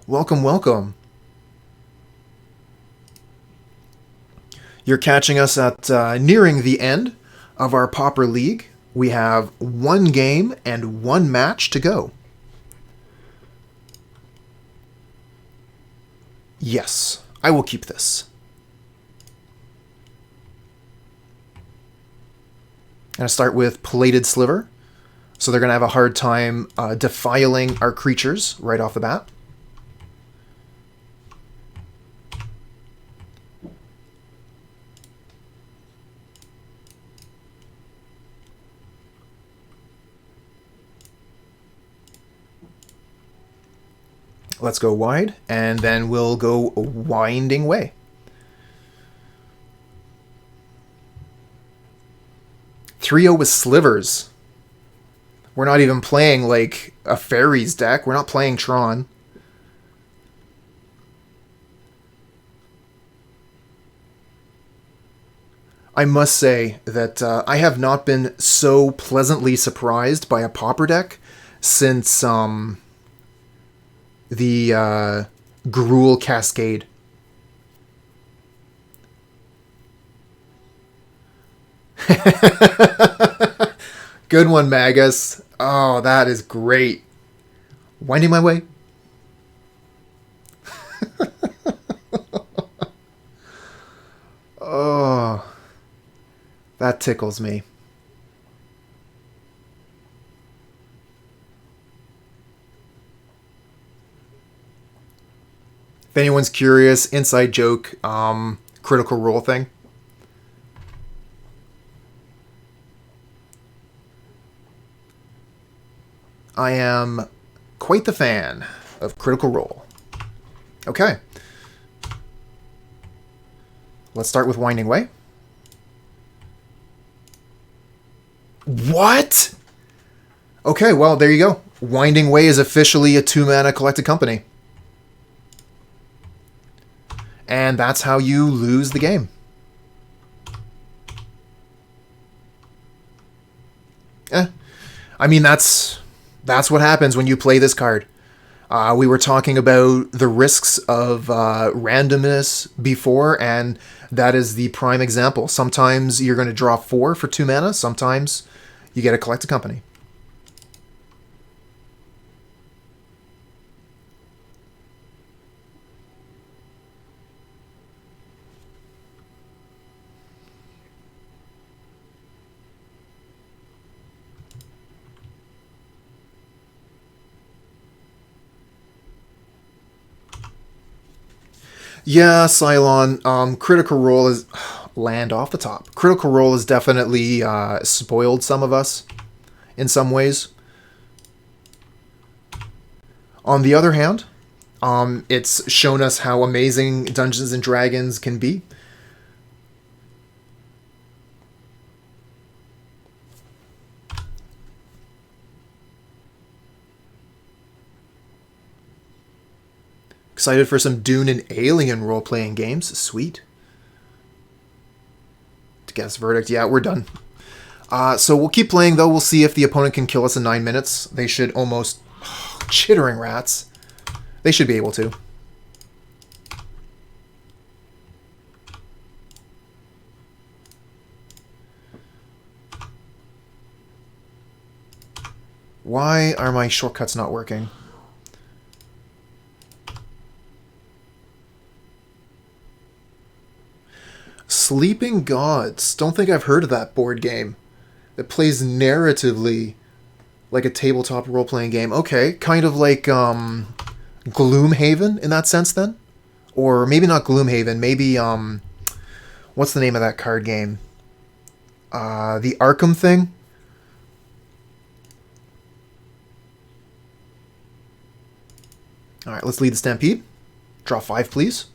Welcome, welcome. You're catching us at nearing the end of our Pauper League. We have 1 game and 1 match to go. Yes, I will keep this. I'm going to start with Plated Sliver. So they're going to have a hard time defiling our creatures right off the bat. Let's go wide, and then we'll go Winding Way. Trio with Slivers. We're not even playing like a Faeries deck. We're not playing Tron. I must say that I have not been so pleasantly surprised by a Pauper deck since the Gruul Cascade. Good one, Magus. Oh, that is great. Winding my way. Oh, that tickles me. If anyone's curious, inside joke, Critical Role thing. I am quite the fan of Critical Role. Okay. Let's start with Winding Way. What? Okay, well, there you go. Winding Way is officially a 2-mana collected company. And that's how you lose the game. I mean, that's what happens when you play this card. We were talking about the risks of randomness before, and that is the prime example. Sometimes you're going to draw 4 for 2 mana. Sometimes you get a collected company. Yeah, Cylon, Critical Role is... land off the top. Critical Role has definitely spoiled some of us in some ways. On the other hand, it's shown us how amazing Dungeons & Dragons can be. Excited for some Dune and Alien role-playing games. Sweet. To guess verdict. Yeah, we're done. So we'll keep playing, though. We'll see if the opponent can kill us in 9 minutes. They should almost... chittering rats. They should be able to. Why are my shortcuts not working? Sleeping Gods. Don't think I've heard of that board game. That plays narratively like a tabletop role-playing game. Okay, kind of like Gloomhaven in that sense then? Or maybe not Gloomhaven, maybe, what's the name of that card game? The Arkham thing? Alright, let's lead the Stampede. Draw 5, please.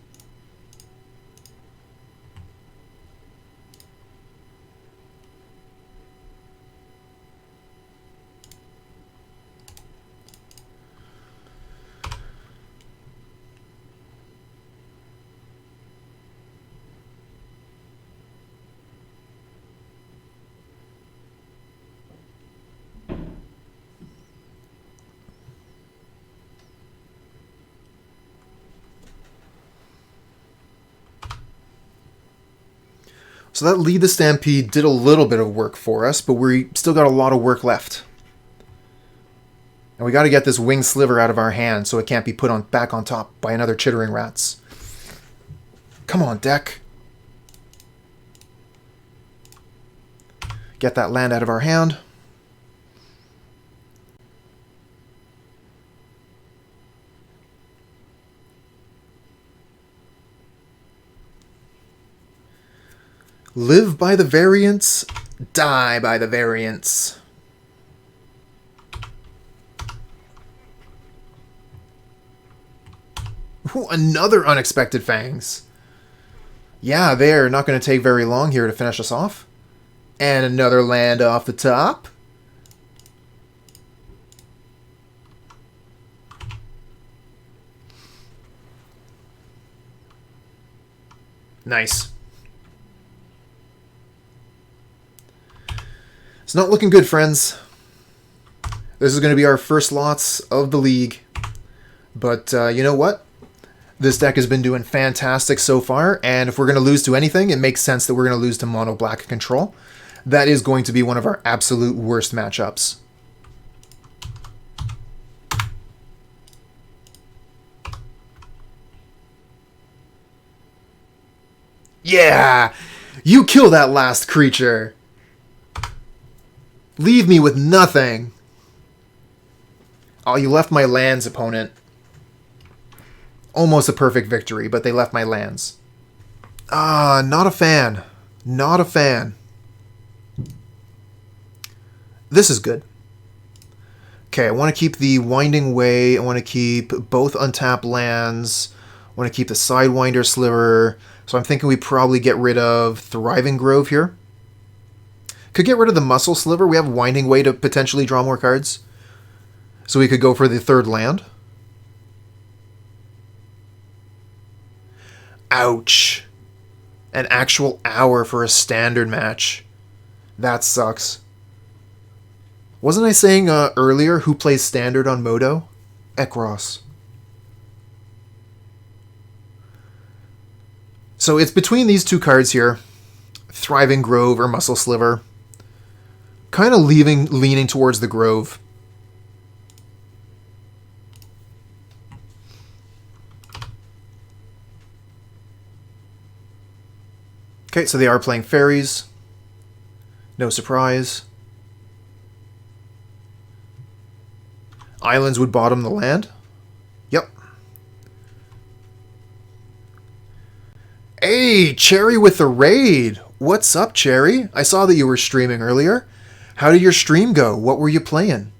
So that Lead the Stampede did a little bit of work for us, but we still got a lot of work left. And we got to get this Winged Sliver out of our hand so it can't be put on back on top by another Chittering Rats. Come on, deck. Get that land out of our hand. Live by the variants, die by the variants. Ooh, another Unexpected Fangs. Yeah, they're not going to take very long here to finish us off. And another land off the top. Nice. It's not looking good, friends. This is going to be our first lots of the league. But you know what? This deck has been doing fantastic so far, and if we're going to lose to anything, it makes sense that we're going to lose to Mono Black Control. That is going to be one of our absolute worst matchups. Yeah! You kill that last creature! Leave me with nothing! Oh, you left my lands, opponent. Almost a perfect victory, but they left my lands. Ah, not a fan. Not a fan. This is good. Okay, I want to keep the Winding Way. I want to keep both untapped lands. I want to keep the Sidewinder Sliver. So I'm thinking we probably get rid of Thriving Grove here. Could get rid of the Muscle Sliver. We have Winding Way to potentially draw more cards. So we could go for the third land. Ouch. An actual hour for a standard match. That sucks. Wasn't I saying earlier who plays standard on Modo? Ekros. So it's between these two cards here. Thriving Grove or Muscle Sliver. Kind of leaning towards the Grove. Okay, so they are playing Faeries. No surprise. Islands would bottom the land. Yep. Hey, Cherry with the raid. What's up, Cherry? I saw that you were streaming earlier. How did your stream go? What were you playing?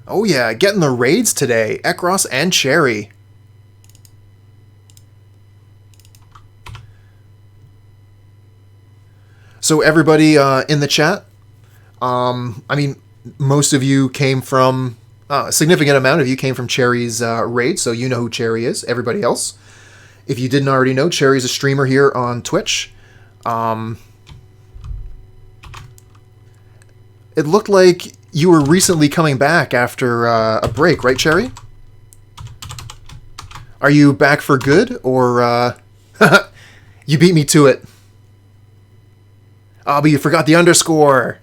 Oh yeah, getting the raids today. Ekros and Cherry. So everybody in the chat, I mean, most of you came from, a significant amount of you came from Cherry's raid, so you know who Cherry is. Everybody else, if you didn't already know, Cherry's a streamer here on Twitch. It looked like you were recently coming back after a break, right, Cherry? Are you back for good, or you beat me to it? Oh, but you forgot the underscore.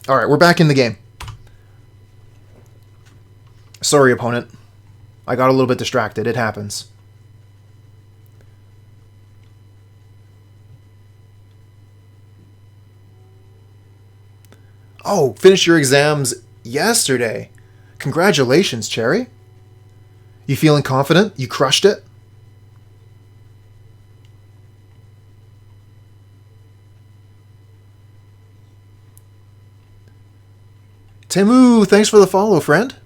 All right, we're back in the game. Sorry, opponent. I got a little bit distracted. It happens. Oh, finished your exams yesterday. Congratulations, Cherry. You feeling confident? You crushed it? Temu, thanks for the follow, friend.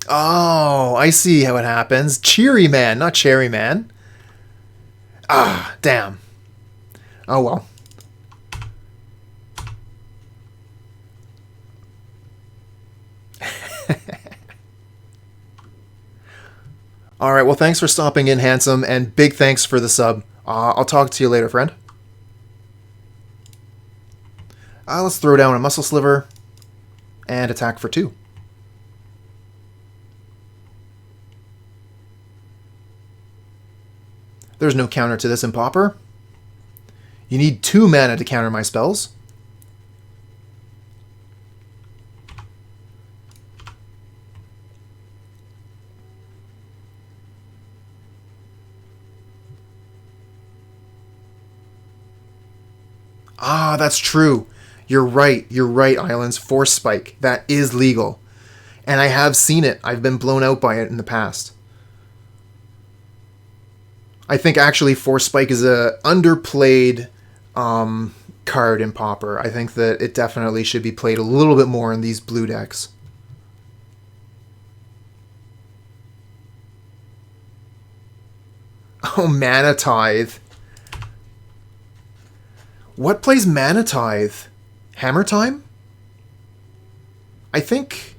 Oh, I see how it happens. Cheery Man, not Cherry Man. Ah, damn. Oh well. All right, well, thanks for stopping in, handsome, and big thanks for the sub. I'll talk to you later, friend. Let's throw down a Muscle Sliver and attack for 2. There's no counter to this in Pauper. You need 2 mana to counter my spells. Ah, that's true. You're right, Islands. Force Spike. That is legal. And I have seen it. I've been blown out by it in the past. I think actually Force Spike is a underplayed card in Pauper. I think that it definitely should be played a little bit more in these blue decks. Oh, Mana Tithe. What plays Mana Tithe? Hammer Time? I think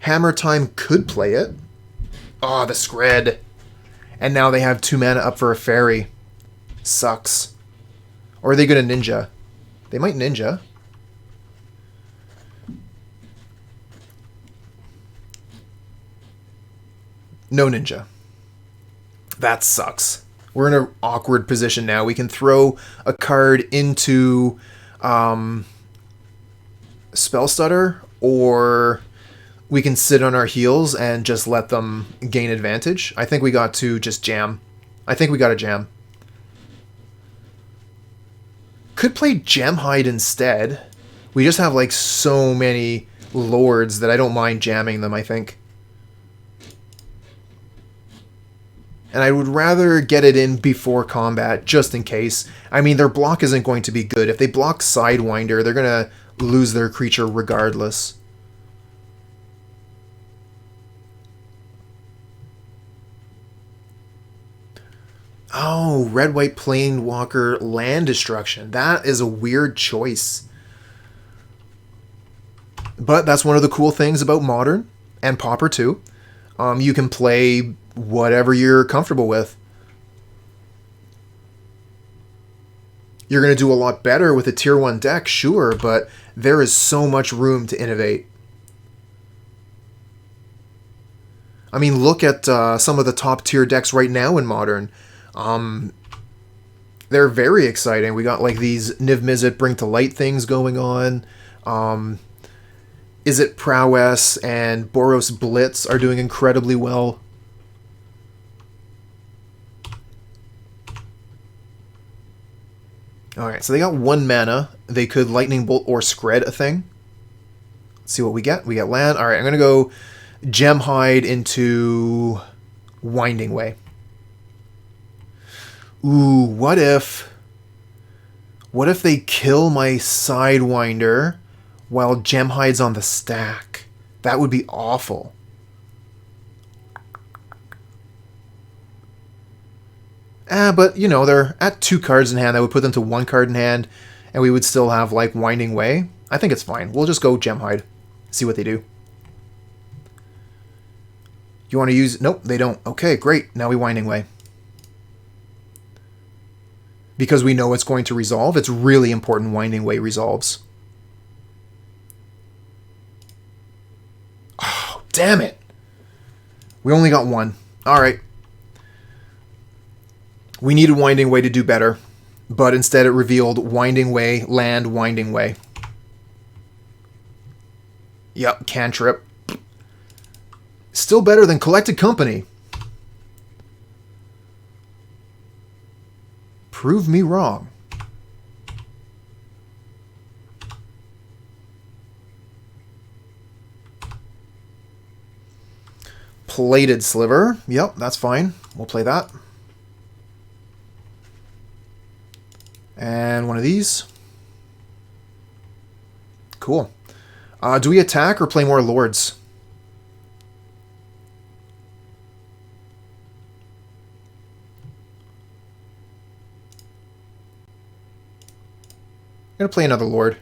Hammer Time could play it. Oh, the Scred. And now they have 2 mana up for a Fairy. Sucks. Or are they going to Ninja? They might Ninja. No Ninja. That sucks. We're in an awkward position now. We can throw a card into Spell Stutter, or we can sit on our heels and just let them gain advantage. I think we got to just jam. I think we got to jam. Could play Gemhide instead. We just have like so many lords that I don't mind jamming them, I think. And I would rather get it in before combat, just in case. I mean, their block isn't going to be good. If they block Sidewinder, they're going to lose their creature regardless. Oh, red-white Planewalker land destruction. That is a weird choice. But that's one of the cool things about Modern, and Pauper too. You can play whatever you're comfortable with. You're going to do a lot better with a tier 1 deck, sure, but there is so much room to innovate. I mean, look at some of the top tier decks right now in Modern. They're very exciting. We got like these Niv-Mizzet Bring to Light things going on. Izzet Prowess and Boros Blitz are doing incredibly well. Alright, so they got 1 mana. They could Lightning Bolt or Scred a thing. Let's see what we get. We get land. Alright, I'm going to go Gemhide into Winding Way. Ooh, what if they kill my Sidewinder while Gemhide's on the stack? That would be awful. But, you know, they're at 2 cards in hand. That would put them to 1 card in hand, and we would still have, like, Winding Way. I think it's fine. We'll just go Gemhide. See what they do. You want to use... Nope, they don't. Okay, great. Now we Winding Way. Because we know it's going to resolve. It's really important Winding Way resolves. Oh, damn it. We only got 1. Alright. We needed Winding Way to do better. But instead it revealed Winding Way, land, Winding Way. Yep, cantrip. Still better than Collected Company. Prove me wrong. Plated Sliver. Yep, that's fine. We'll play that. And one of these. Cool. Do we attack or play more lords? I'm going to play another lord.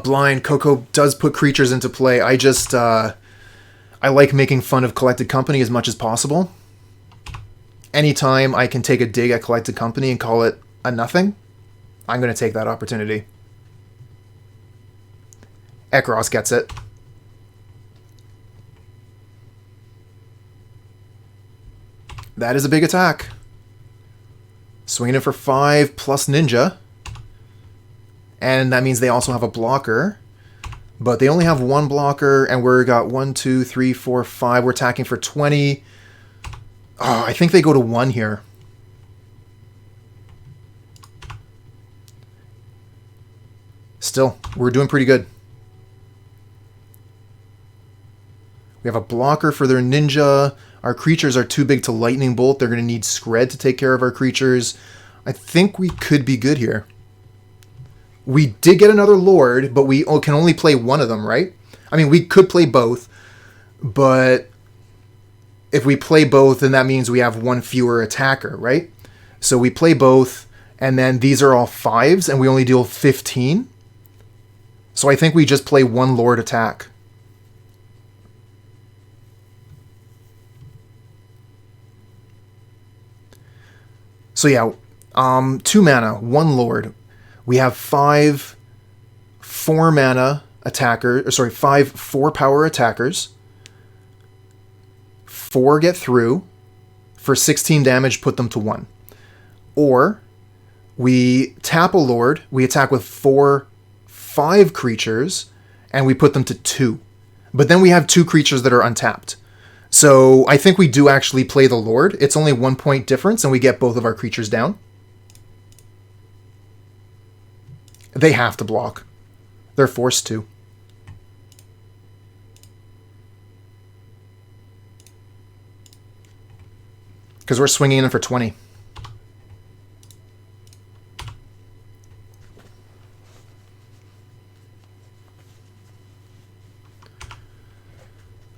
Blind. Coco does put creatures into play. I just, I like making fun of Collected Company as much as possible. Anytime I can take a dig at Collected Company and call it a nothing, I'm going to take that opportunity. Ekros gets it. That is a big attack. Swinging it for 5 plus Ninja. And that means they also have a blocker. But they only have one blocker, and we've got 1, 2, 3, 4, 5. We're attacking for 20. Oh, I think they go to 1 here. Still, we're doing pretty good. We have a blocker for their Ninja. Our creatures are too big to Lightning Bolt. They're going to need Scred to take care of our creatures. I think we could be good here. We did get another Lord, but we can only play one of them, right? I mean, we could play both, but if we play both, then that means we have one fewer attacker, right? So we play both, and then these are all 5s, and we only deal 15. So I think we just play one Lord attack. So yeah, 2 mana, 1 Lord. We have 5 4-mana attacker, 5 4-power attackers. 4 get through. For 16 damage, put them to 1. Or we tap a Lord, we attack with 4 5 creatures, and we put them to 2. But then we have 2 creatures that are untapped. So I think we do actually play the Lord. It's only 1 point difference, and we get both of our creatures down. They have to block. They're forced to. Because we're swinging in for 20.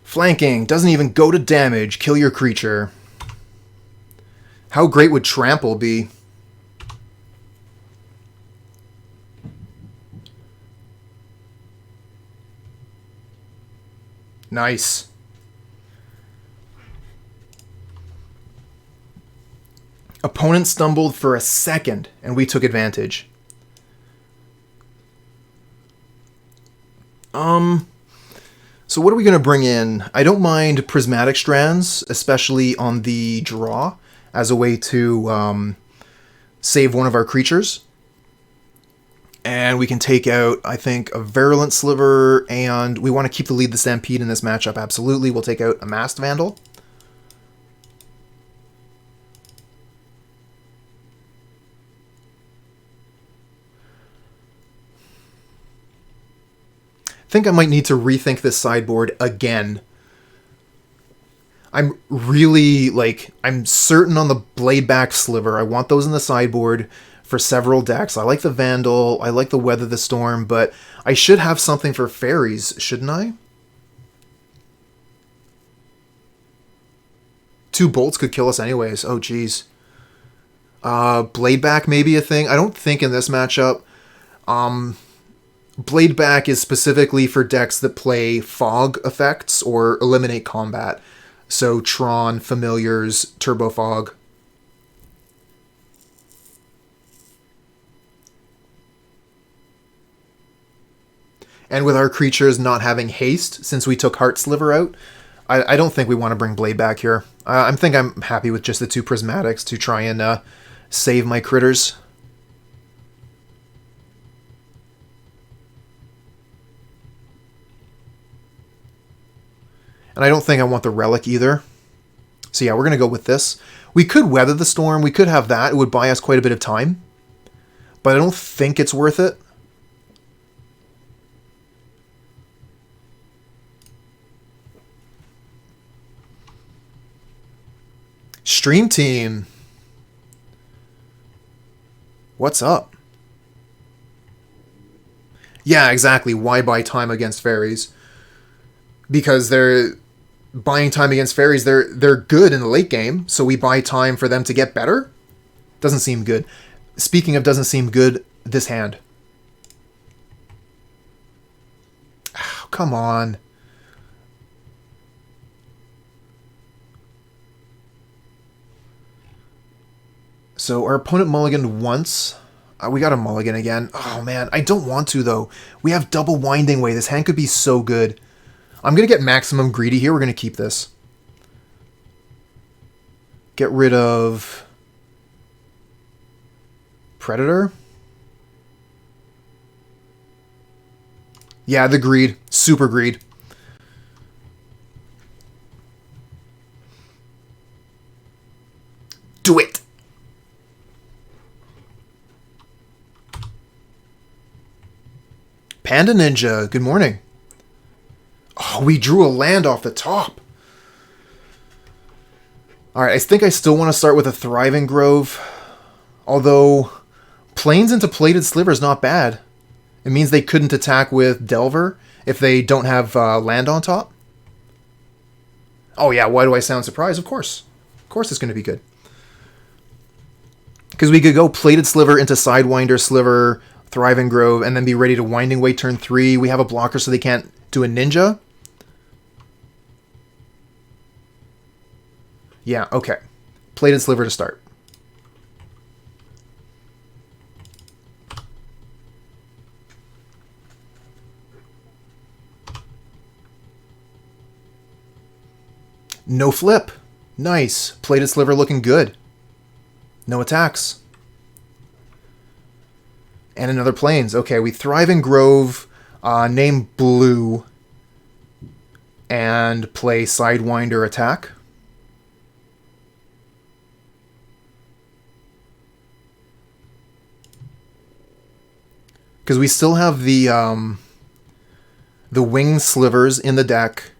Flanking. Doesn't even go to damage. Kill your creature. How great would Trample be? Nice. Opponent stumbled for a second, and we took advantage. So what are we going to bring in? I don't mind Prismatic Strands, especially on the draw, as a way to save one of our creatures. And we can take out, I think, a Virulent Sliver, and we want to keep the Lead the Stampede in this matchup, absolutely. We'll take out a Masked Vandal. I think I might need to rethink this sideboard again. I'm really, I'm certain on the Bladeback Sliver. I want those in the sideboard for several decks. I like the Vandal, I like the Weather the Storm, but I should have something for Faeries, shouldn't I? 2 bolts could kill us anyways. Oh, jeez. Bladeback may be a thing. I don't think in this matchup. Bladeback is specifically for decks that play fog effects or eliminate combat. So Tron, Familiars, Turbo Fog. And with our creatures not having haste, since we took Heart Sliver out, I don't think we want to bring Bladeback here. I think I'm happy with just the 2 Prismatics to try and save my critters. And I don't think I want the Relic either. So yeah, we're going to go with this. We could Weather the Storm. We could have that. It would buy us quite a bit of time. But I don't think it's worth it. Stream Team. What's up? Yeah, exactly. Why buy time against Faeries? Because they're buying time against Faeries. They're good in the late game, so we buy time for them to get better? Doesn't seem good. Speaking of doesn't seem good, this hand. come on. So our opponent mulliganed once. We got a mulligan again. Oh man, I don't want to though. We have double Winding Way. This hand could be so good. I'm going to get maximum greedy here. We're going to keep this. Get rid of Predator. Yeah, the greed. Super greed. Do it. Panda Ninja, good morning. Oh, we drew a land off the top. Alright, I think I still want to start with a Thriving Grove. Although, Plains into Plated Sliver is not bad. It means they couldn't attack with Delver if they don't have land on top. Oh yeah, why do I sound surprised? Of course. Of course it's going to be good. Because we could go Plated Sliver into Sidewinder Sliver, Thriving Grove, and then be ready to Winding Way turn 3. We have a blocker so they can't do a Ninja. Yeah, okay. Plated Sliver to start. No flip. Nice. Plated Sliver looking good. No attacks. And another Plains. Okay, we Thriving Grove, name Blue, and play Sidewinder attack. Because we still have the Winged Slivers in the deck,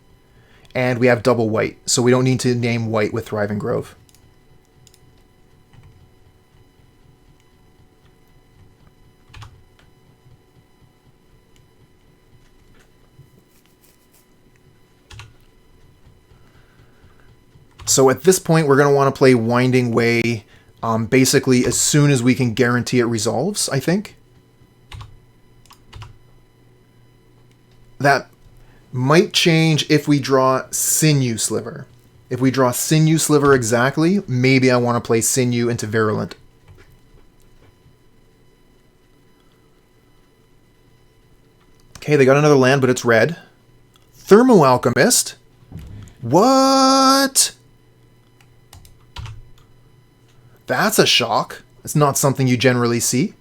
and we have double white, so we don't need to name white with Thriving Grove. So at this point, we're going to want to play Winding Way basically as soon as we can guarantee it resolves, I think. That might change if we draw Sinew Sliver. If we draw Sinew Sliver exactly, maybe I want to play Sinew into Virulent. Okay, they got another land, but it's red. Thermo Alchemist? What? That's a shock. It's not something you generally see.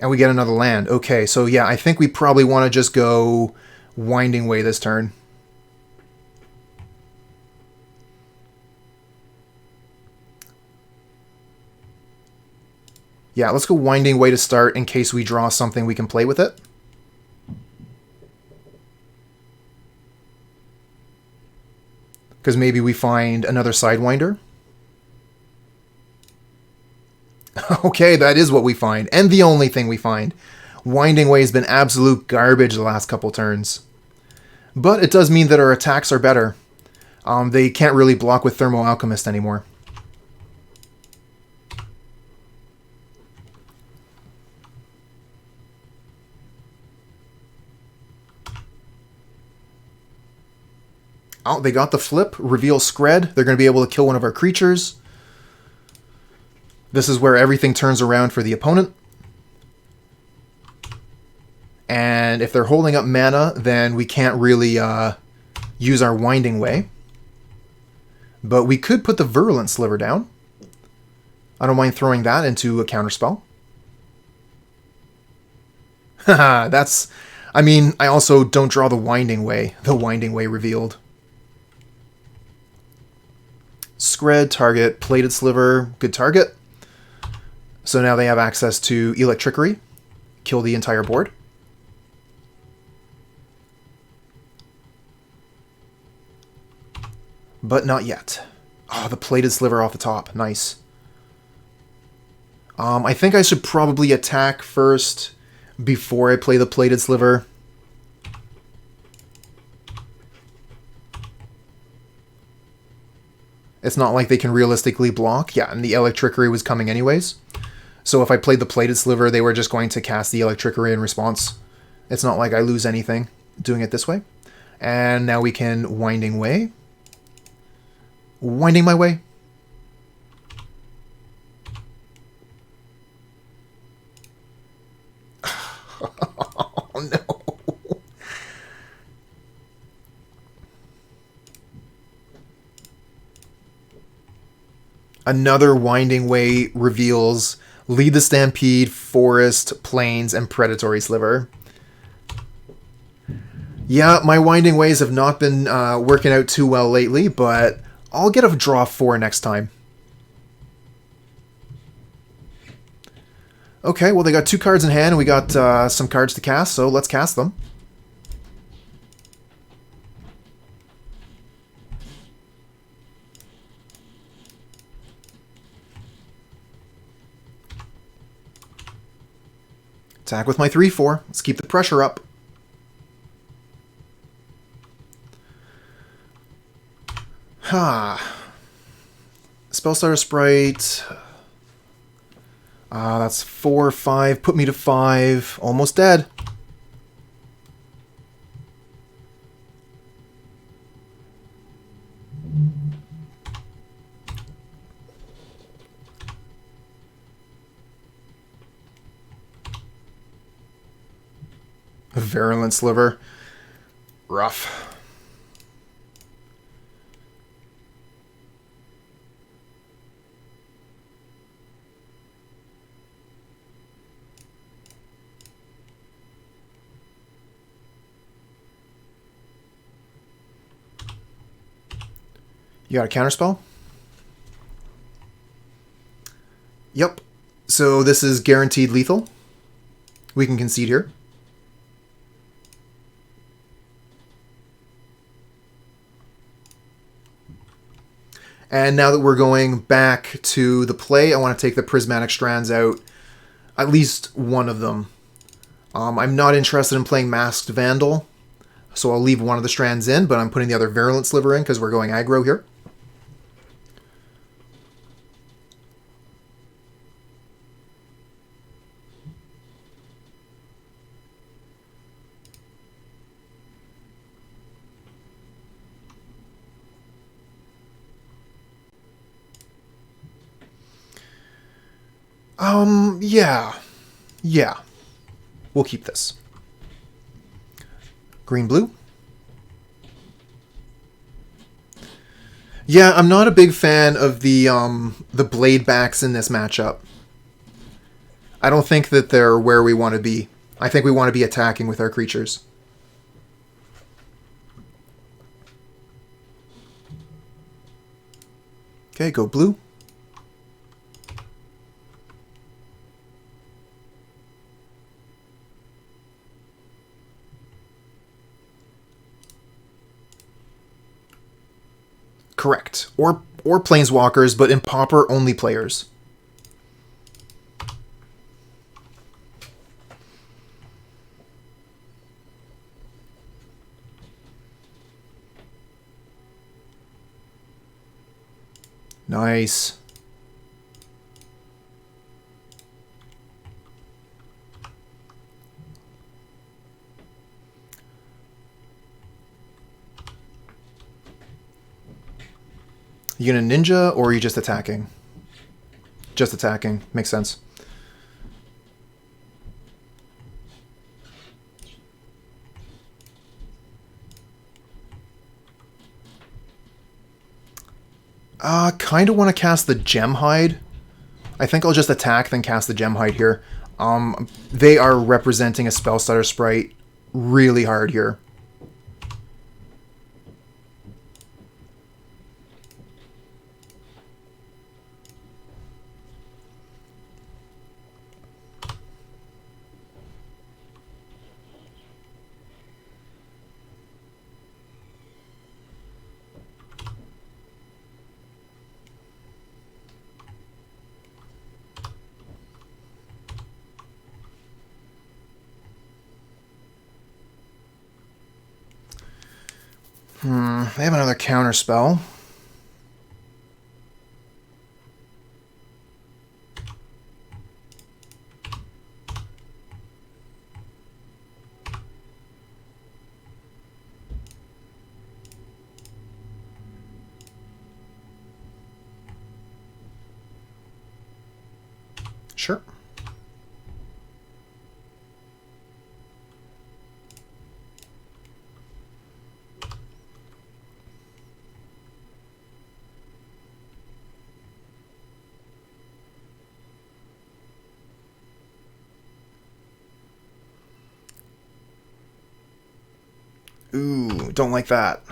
And we get another land. Okay, so yeah, I think we probably want to just go Winding Way this turn. Yeah, let's go Winding Way to start in case we draw something we can play with it. Because maybe we find another Sidewinder. Okay, that is what we find. And the only thing we find. Winding Way has been absolute garbage the last couple turns. But it does mean that our attacks are better. They can't really block with Thermo Alchemist anymore. Oh, they got the flip. Reveal Scred. They're going to be able to kill one of our creatures. This is where everything turns around for the opponent. And if they're holding up mana, then we can't really use our Winding Way. But we could put the Virulent Sliver down. I don't mind throwing that into a counterspell. Haha, that's... I mean, I also don't draw the Winding Way. The Winding Way revealed. Scred, target, Plated Sliver, good target. So now they have access to Electrickery. Kill the entire board. But not yet. Oh, the Plated Sliver off the top. Nice. I think I should probably attack first before I play the Plated Sliver. It's not like they can realistically block. Yeah, and the Electrickery was coming anyways. So if I played the Plated Sliver, they were just going to cast the Electrickery in response. It's not like I lose anything doing it this way. And now we can Winding Way. Winding my way. Oh no. Another Winding Way reveals Lead the Stampede, Forest, Plains, and Predatory Sliver. Yeah, my Winding Ways have not been working out too well lately, but I'll get a draw 4 next time. Okay, well they got 2 cards in hand, and we got some cards to cast, so let's cast them. Attack with my 3/4. Let's keep the pressure up. Spellstarter Sprite. That's 4, 5. Put me to 5. Almost dead. Virulent Sliver. Rough. You got a counterspell? Yep. So this is guaranteed lethal. We can concede here. And now that we're going back to the play, I want to take the Prismatic Strands out. At least one of them. I'm not interested in playing Masked Vandal, so I'll leave one of the strands in, but I'm putting the other Virulent Sliver in because we're going aggro here. Yeah. We'll keep this. Green, blue. Yeah, I'm not a big fan of the Bladebacks in this matchup. I don't think that they're where we want to be. I think we want to be attacking with our creatures. Okay, go blue. Correct. Or planeswalkers, but in Pauper only players. Nice. You gonna ninja, or are you just attacking? Just attacking. Makes sense. Kind of want to cast the Gemhide. I think I'll just attack, then cast the Gemhide here. They are representing a Spellstarter Sprite really hard here. They have another counter spell. Sure. Ooh, don't like that.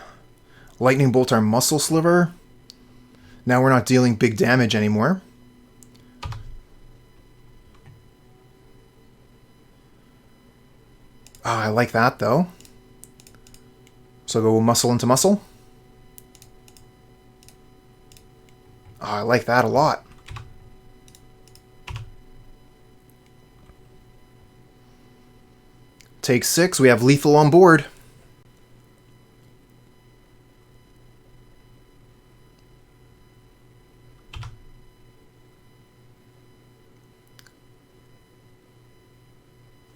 Lightning Bolt our Muscle Sliver. Now we're not dealing big damage anymore. I like that, though. So go Muscle into Muscle. I like that a lot. Take 6. We have Lethal on board.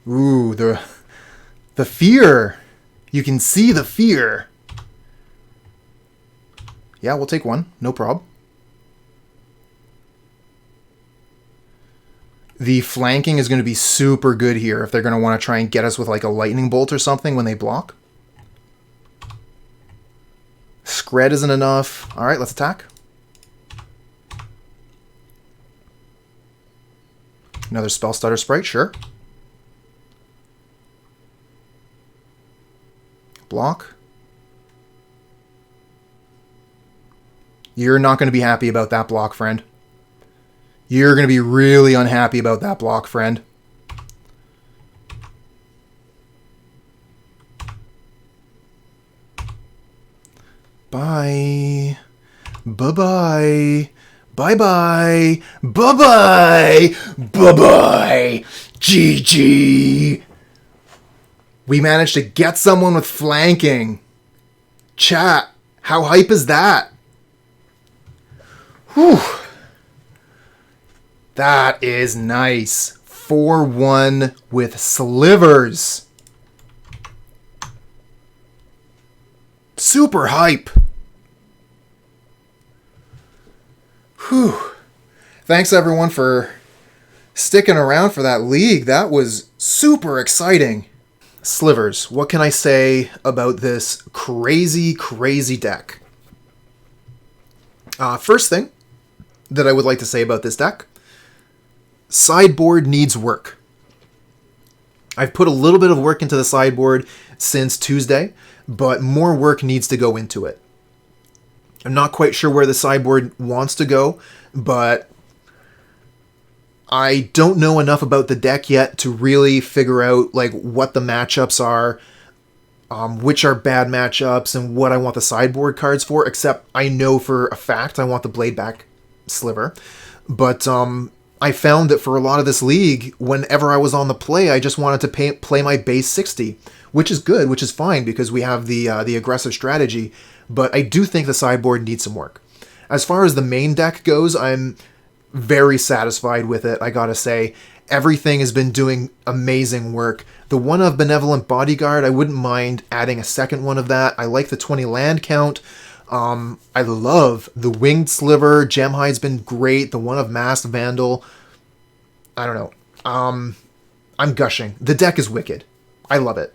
Ooh, the fear. You can see the fear. Yeah, we'll take 1. No prob. The flanking is going to be super good here if they're going to want to try and get us with like a lightning bolt or something when they block. Scred isn't enough. All right, let's attack. Another Spell Stutter Sprite, sure. Block. You're not going to be happy about that block, friend. You're going to be really unhappy about that block, friend. Bye. Bye-bye. Bye-bye. Bye-bye. Bye-bye. GG. We managed to get someone with flanking. Chat, how hype is that? Whew. That is nice. 4-1 with Slivers. Super hype. Whew. Thanks everyone for sticking around for that league. That was super exciting. Slivers, what can I say about this crazy, crazy deck? First thing that I would like to say about this deck, sideboard needs work. I've put a little bit of work into the sideboard since Tuesday, but more work needs to go into it. I'm not quite sure where the sideboard wants to go, but I don't know enough about the deck yet to really figure out like what the matchups are, which are bad matchups, and what I want the sideboard cards for, except I know for a fact I want the Bladeback Sliver. But I found that for a lot of this league, whenever I was on the play, I just wanted to play my base 60, which is good, which is fine, because we have the aggressive strategy, but I do think the sideboard needs some work. As far as the main deck goes, I'm very satisfied with it, I gotta say. Everything has been doing amazing work. The one of Benevolent Bodyguard, I wouldn't mind adding a second one of that. I like the 20 land count. I love the Winged Sliver. Gemhide's been great. The one of Masked Vandal. I don't know. I'm gushing. The deck is wicked. I love it.